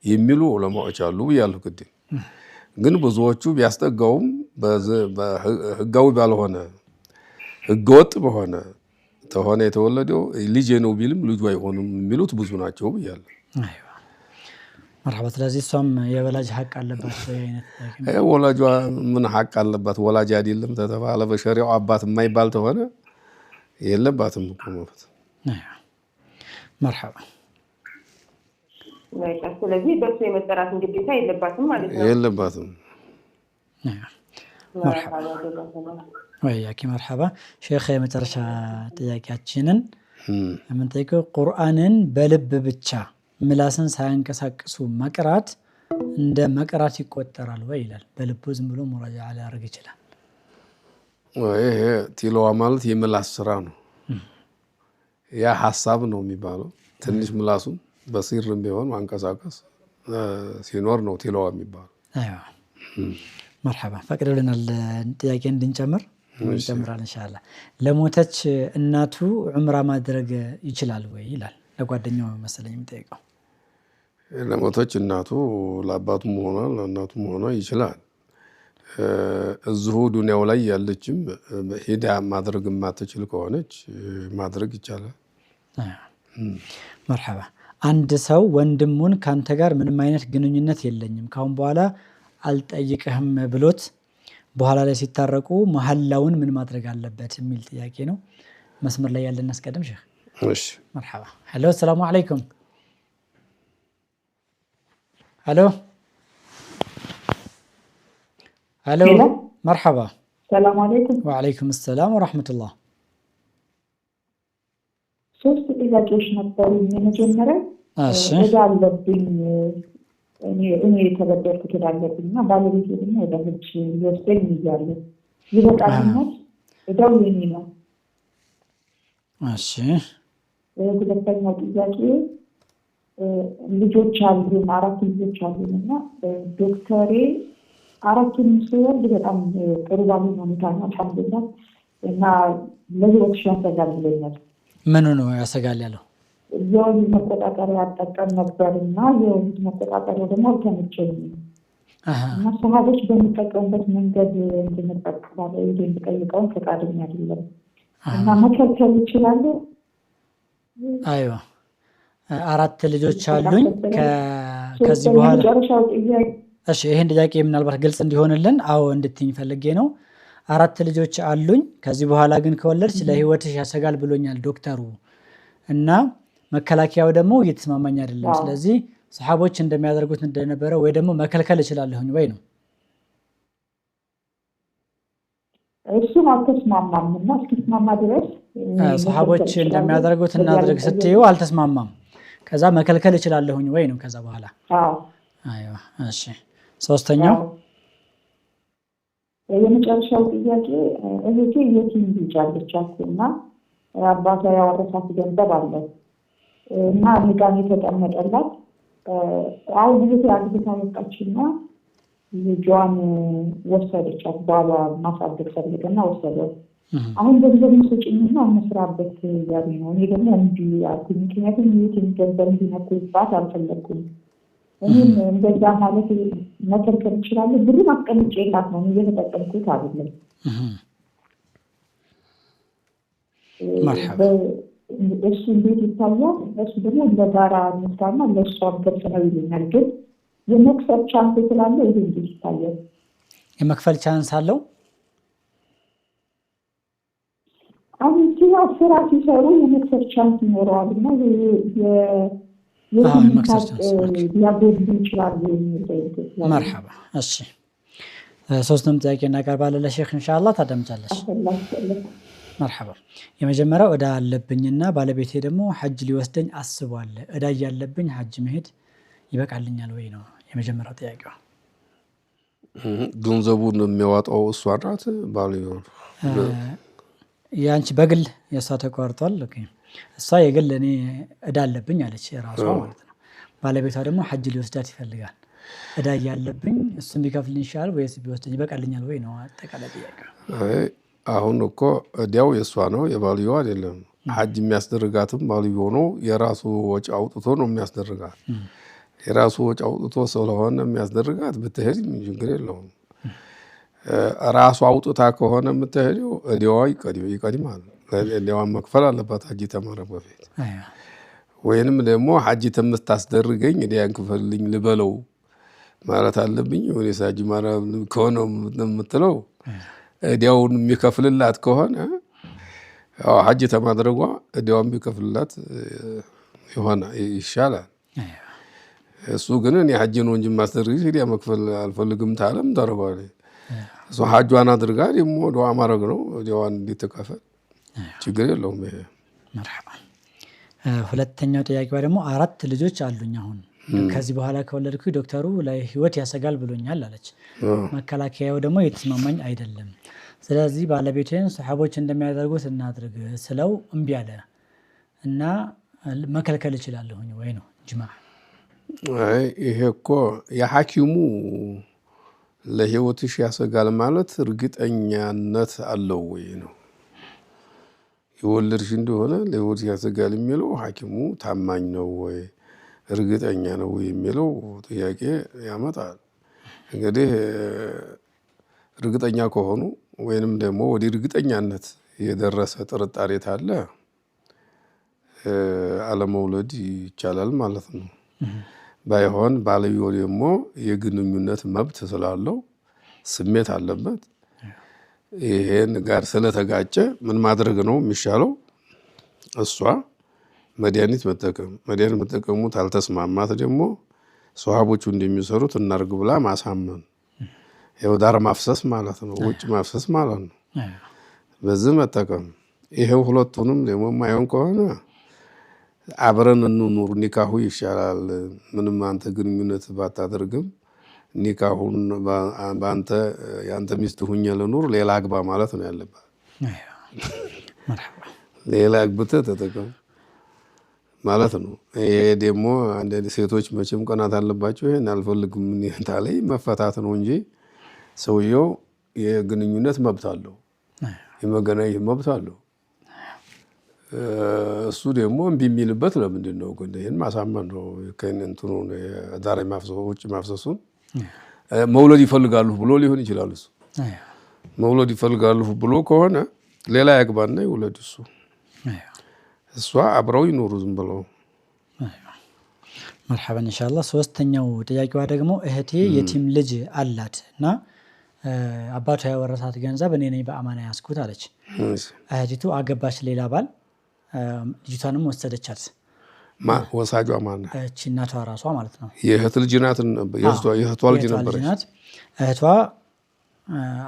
የሚሉ ዑለማዎች አሉ ብያለሁ ቅድም። ግን ብዙዎቹ ቢያስጠጋውም ህጋዊ ባልሆነ ህገወጥ በሆነ ተሆነ የተወለደው ልጅ ነው ቢልም ልጁ አይሆንም የሚሉት ብዙ ናቸው ብያለሁ። መርሐባ። ስለዚህ እሷም የወላጅ ሐቅ አለባት ወይ? አይነት ወላጇ ምን ሐቅ አለባት? ወላጅ አይደለም ተተባለ በሸሪዓው አባት የማይባል ተሆነ የለባትም እኮ ማለት። መርሐባ። ስለዚህ በሱ የመጠራት ግዴታ የለባትም ማለት ነው። የለባትም። መርሐባ ወያኪ መርሐባ። ሼክ የመጨረሻ ጥያቄያችንን የምንጠይቀው ቁርአንን በልብ ብቻ ምላስን ሳያንቀሳቅሱ መቅራት እንደ መቅራት ይቆጠራል ወይ ይላል። በልቡ ዝም ብሎ ሙራጃዓ ሊያደርግ ይችላል። ይሄ ቲላዋ ማለት የምላስ ስራ ነው። ያ ሐሳብ ነው የሚባለው። ትንሽ ምላሱን በሲርም ቢሆን ማንቀሳቀስ ሲኖር ነው ቲላዋ የሚባለው። አይዋ መርሐባ። ፈቅደውልናል ጥያቄ እንድንጨምር እንጨምራለን ኢንሻአላህ። ለሞተች እናቱ ዑምራ ማድረግ ይችላል ወይ ይላል። ለጓደኛው መሰለኝ የሚጠይቀው። ለሞተች እናቱ ለአባቱም ሆነ ለእናቱም ሆነ ይችላል። እዚሁ ዱንያው ላይ ያለችም ሄዳ ማድረግ የማትችል ከሆነች ማድረግ ይቻላል። መርሐባ። አንድ ሰው ወንድሙን ካንተ ጋር ምንም አይነት ግንኙነት የለኝም ካሁን በኋላ አልጠይቅህም ብሎት በኋላ ላይ ሲታረቁ መሐላውን ምን ማድረግ አለበት የሚል ጥያቄ ነው። መስመር ላይ ያለን እናስቀድም ሼህ። እሺ መርሐባ። ሄሎ ሰላሙ አለይኩም። الو الو هلا. مرحبا. السلام عليكم. وعليكم السلام ورحمة الله. ሶስት ጥያቄዎች ነበሩኝ። የመጀመሪያው እዳ አለብኝ እኔ የተበደርኩት እዳ አለብኝ እና ባለቤቴ ደግሞ ወደ ህጅ ሊወስደኝ እያለ ይበቃልኛል? እዳው የኔ ነው። እሺ። ሁለተኛው ጥያቄ ልጆች አሉን፣ 4 ልጆች አሉን እና ዶክተሬ አራቱንም ስወልድ በጣም ጥሩ ባልሆነ ሁኔታ ነው አልሐምዱሊላህ እና ለህይወትሽ ያሰጋል ብሎኛል። ምኑ ነው ያሰጋል ያለው? የወሊድ መቆጣጠሪያ አጠቀም ነበር እና የወሊድ መቆጣጠሪያ ደግሞ አልተመቸኝም እና ሰሃቦች በሚጠቀሙበት መንገድ እንድንጠቀም ባለቤቴ እንድጠይቀውን ፈቃደኛ አይደለም እና መከልከል ይችላሉ? አይዋ 4 ልጆች አሉኝ ከዚህ በኋላ እሺ፣ ይሄን ጥያቄ ምናልባት ግልጽ እንዲሆንልን እንድትኝ ፈልጌ ነው። 4 ልጆች አሉኝ ከዚህ በኋላ ግን ከወለድሽ ለህይወትሽ ያሰጋል ብሎኛል ዶክተሩ እና መከላከያው ደግሞ እየተስማማኝ አይደለም። ስለዚህ ሰሃቦች እንደሚያደርጉት እንደነበረ ወይ ደግሞ መከልከል እችላለሁኝ ወይ ነው? እሱን አልተስማማም እና እስኪስማማ ድረስ ሰሃቦች እንደሚያደርጉት እናድርግ ስትዩ አልተስማማም። ከዛ መከልከል እችላለሁኝ ወይ ነው ከዛ በኋላ? አይዋ እሺ። ሶስተኛው የመጨረሻው ጥያቄ እህቴ የቲም ልጅ አለቻትና አባቷ ያወረሳት ገንዘብ አለ እና ንጋን የተቀመጠላት አሁን እህቴ አግብታ መጣችና ልጇን ወሰደቻት። ባሏ ማሳደግ ፈልገና ወሰደው። አሁን ገንዘብ ስጪኝና እንስራበት ያለ ነው። እኔ ደግሞ እምቢ አልኩኝ። ምክንያቱም የቲም ገንዘብ እንዲነኩባት አልፈለኩም። እኔም እንደዛ ማለት መከልከል እችላለሁ? ብሩን አስቀምጬላት ነው እየተጠቀምኩት አይደለም። እሱ እንዴት ይታያል? እሱ ደግሞ ለጋራ መስራና ለእሷም ገብስ ነው ይለኛል። ግን የመክፈል ቻንስ ስላለ ይሄ እንዴት ይታያል? የመክፈል ቻንስ አለው? አሁን ስራ ሲሰሩ የመክፈል ቻንስ ይኖረዋል እና ሊያጎሉ ይችላሉ። መርሐባ። እሺ፣ ሶስቱም ጥያቄ እናቀርባለን ለሼክ ኢንሻአላህ ታዳምጫለሽ። መርሐባ። የመጀመሪያው እዳ አለብኝና ባለቤቴ ደግሞ ሐጅ ሊወስደኝ አስቧል። እዳ ያለብኝ ሐጅ መሄድ ይበቃልኛል ወይ ነው የመጀመሪያው ጥያቄው። ገንዘቡን የሚያወጣው እሷ ናት ባልየው? ያንቺ በግል የእሷ ተቋርጧል። ኦኬ። እሷ የግል እኔ እዳ አለብኝ አለች የራሷ ማለት ነው። ባለቤቷ ደግሞ ሐጅ ሊወስዳት ይፈልጋል። እዳ ያለብኝ እሱን ቢከፍልኝ ይሻላል ወይስ ቢወስደኝ ይበቃልኛል ወይ ነው አጠቃላይ ጥያቄው። አሁን እኮ እዳው የእሷ ነው የባልየው አይደለም። ሐጅ የሚያስደርጋትም ባልየው ነው። የራሱ ወጪ አውጥቶ ነው የሚያስደርጋት። የራሱ ወጪ አውጥቶ ስለሆነ የሚያስደርጋት ብትሄድ ችግር የለውም። ራሱ አውጥታ ከሆነ የምትሄደው እዳዋ ይቀድማል። እዳዋን መክፈል አለባት ሐጅ ተማረ በፊት። ወይንም ደግሞ ሐጅ የምታስደርገኝ እዳያን ክፈልልኝ ልበለው ማለት አለብኝ። ወይስ ሐጅ ማራ ከሆነ የምትለው እዳውን የሚከፍልላት ከሆነ ሐጅ ተማድረጓ እዳውን ቢከፍልላት ይሻላል። እሱ ግን እኔ ሐጅ ነው እንጂ ማስደርግሽ እዳ መክፈል አልፈልግም ታለም ተረባለ። እሱ ሐጇን አድርጋ ደግሞ ዱዓ ማድረግ ነው። እዳዋን እንድትከፍል ችግር የለውም። ይሄ መርሐባ። ሁለተኛው ጥያቄዋ ደግሞ 4 ልጆች አሉኝ አሁን ከዚህ በኋላ ከወለድኩ ዶክተሩ ለህይወት ያሰጋል ብሎኛል አለች። መከላከያው ደግሞ የተስማማኝ አይደለም። ስለዚህ ባለቤቴን ሰሃቦች እንደሚያደርጉት እናድርግ ስለው እምቢ አለ እና መከልከል እችላለሁኝ ወይ ነው ጅማዕ? ይሄ እኮ የሐኪሙ ለህይወትሽ ያሰጋል ማለት እርግጠኛነት አለው ወይ ነው። የወለድሽ እንደሆነ ለህይወት ያሰጋል የሚለው ሐኪሙ ታማኝ ነው ወይ እርግጠኛ ነው ወይ የሚለው ጥያቄ ያመጣል። እንግዲህ እርግጠኛ ከሆኑ ወይንም ደግሞ ወደ እርግጠኛነት የደረሰ ጥርጣሬ ታለ አለመውለድ ይቻላል ማለት ነው። ባይሆን ባልየው ደግሞ የግንኙነት መብት ስላለው ስሜት አለበት። ይሄን ጋር ስለተጋጨ ምን ማድረግ ነው የሚሻለው? እሷ መድኃኒት መጠቀም። መድኃኒት መጠቀሙ ታልተስማማት ደግሞ ሷሃቦቹ እንደሚሰሩት እናርግ ብላ ማሳመን ይኸው ዳር ማፍሰስ ማለት ነው፣ ውጭ ማፍሰስ ማለት ነው። በዚህ መጠቀም ይሄው ሁለቱንም ደግሞ ማይሆን ከሆነ አብረን እንኑር ኒካሁ ይሻላል። ምንም አንተ ግንኙነት ባታደርግም ኒካሁን በአንተ ያንተ ሚስት ሁኜ ልኑር ሌላ አግባ ማለት ነው ያለበት። ሌላ አግብተህ ተጠቀም ማለት ነው። ይሄ ደግሞ አንዳንድ ሴቶች መቼም ቀናት አለባቸው። ይሄን አልፈልግም ታለይ መፈታት ነው እንጂ ሰውየው የግንኙነት መብት አለው፣ የመገናኘት መብት አለው። እሱ ደግሞ እምቢ የሚልበት ለምንድን ነው? ግን ይሄን ማሳመን ነው። ከእንትኑ ዳር ማፍሰሱ ውጭ ማፍሰሱን መውለድ ይፈልጋሉ ብሎ ሊሆን ይችላል። እሱ መውለድ ይፈልጋሉ ብሎ ከሆነ ሌላ ያግባና ይውለድ እሱ እሷ አብረው ይኖሩ ዝም ብለው። መርሐባን ኢንሻአላህ። ሶስተኛው ጥያቄዋ ደግሞ እህቴ የቲም ልጅ አላት እና አባቷ ያወረሳት ገንዘብ እኔ ነኝ በአማና ያስኩት አለች። እህቲቱ አገባች ሌላ ባል፣ ልጅቷንም ወሰደቻት። ወሳጇ ማን ነው? እቺ እናቷ ራሷ ማለት ነው። የእህት ልጅ ናት። የእህቷ ልጅ ነበረች። እህቷ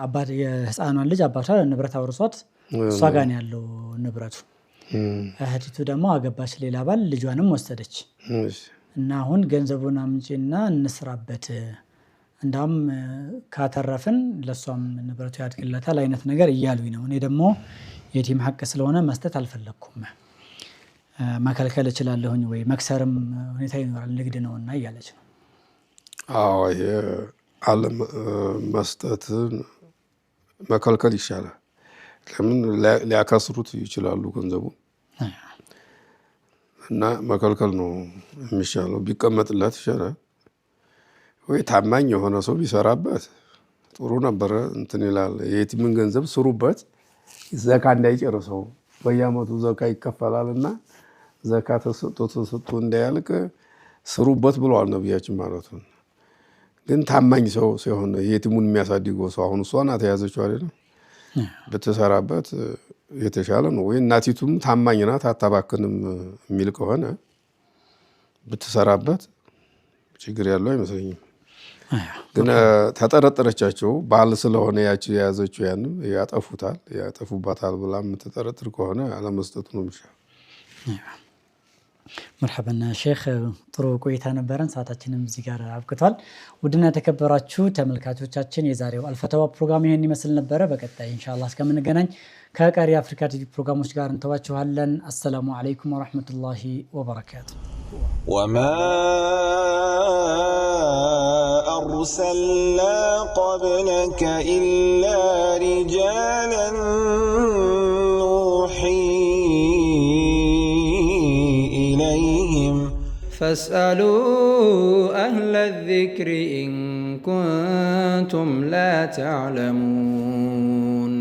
አባት የህፃኗን ልጅ አባቷ ንብረት አውርሷት እሷ ጋር ነው ያለው ንብረቱ። እህቲቱ ደግሞ አገባች ሌላ ባል፣ ልጇንም ወሰደች እና አሁን ገንዘቡን አምጪና እንስራበት እንዳም ካተረፍን ለሷም ንብረቱ ያድግላታል አይነት ነገር እያሉኝ ነው። እኔ ደግሞ የቲም ሐቅ ስለሆነ መስጠት አልፈለኩም። መከልከል እችላለሁኝ ወይ? መክሰርም ሁኔታ ይኖራል፣ ንግድ ነውና እያለች ነው። አዎ ይሄ አለ መስጠትን መከልከል ይሻላል። ለምን ሊያከስሩት ይችላሉ ገንዘቡን እና መከልከል ነው የሚሻለው። ቢቀመጥላት ይሻላል ወይ ታማኝ የሆነ ሰው ቢሰራበት ጥሩ ነበረ። እንትን ይላል የቲምን ገንዘብ ስሩበት፣ ዘካ እንዳይጨርሰው በየአመቱ ዘካ ይከፈላልና ዘካ ተሰጥቶ እንዳያልቅ ስሩበት ብለዋል ነብያችን ማለት ነው። ግን ታማኝ ሰው ሲሆን የቲሙን የሚያሳድገው ሰው አሁን እሷ ናት የያዘችው አይደል? ብትሰራበት የተሻለ ነው። ወይ እናቲቱም ታማኝ ናት አታባክንም የሚል ከሆነ ብትሰራበት ችግር ያለው አይመስለኝም። ግን ተጠረጠረቻቸው ባል ስለሆነ ያቺ የያዘችው ያንም ያጠፉባታል ብላ የምትጠረጥር ከሆነ አለመስጠቱ ነው የሚሻለው። መርሐባን ሼክ፣ ጥሩ ቆይታ ነበረን። ሰዓታችንም እዚህ ጋር አብቅቷል። ውድና የተከበራችሁ ተመልካቾቻችን የዛሬው አልፈተዋ ፕሮግራም ይሄን ይመስል ነበረ። በቀጣይ ኢንሻአላህ እስከምንገናኝ ከቀሪ አፍሪካ ቲቪ ፕሮግራሞች ጋር እንተዋችኋለን። አሰላሙ አለይኩም ወራህመቱላሂ ወበረካቱ። وما أرسلنا قبلك إلا رجالا نوحي إليهم فاسألوا أهل الذكر إن كنتم لا تعلمون.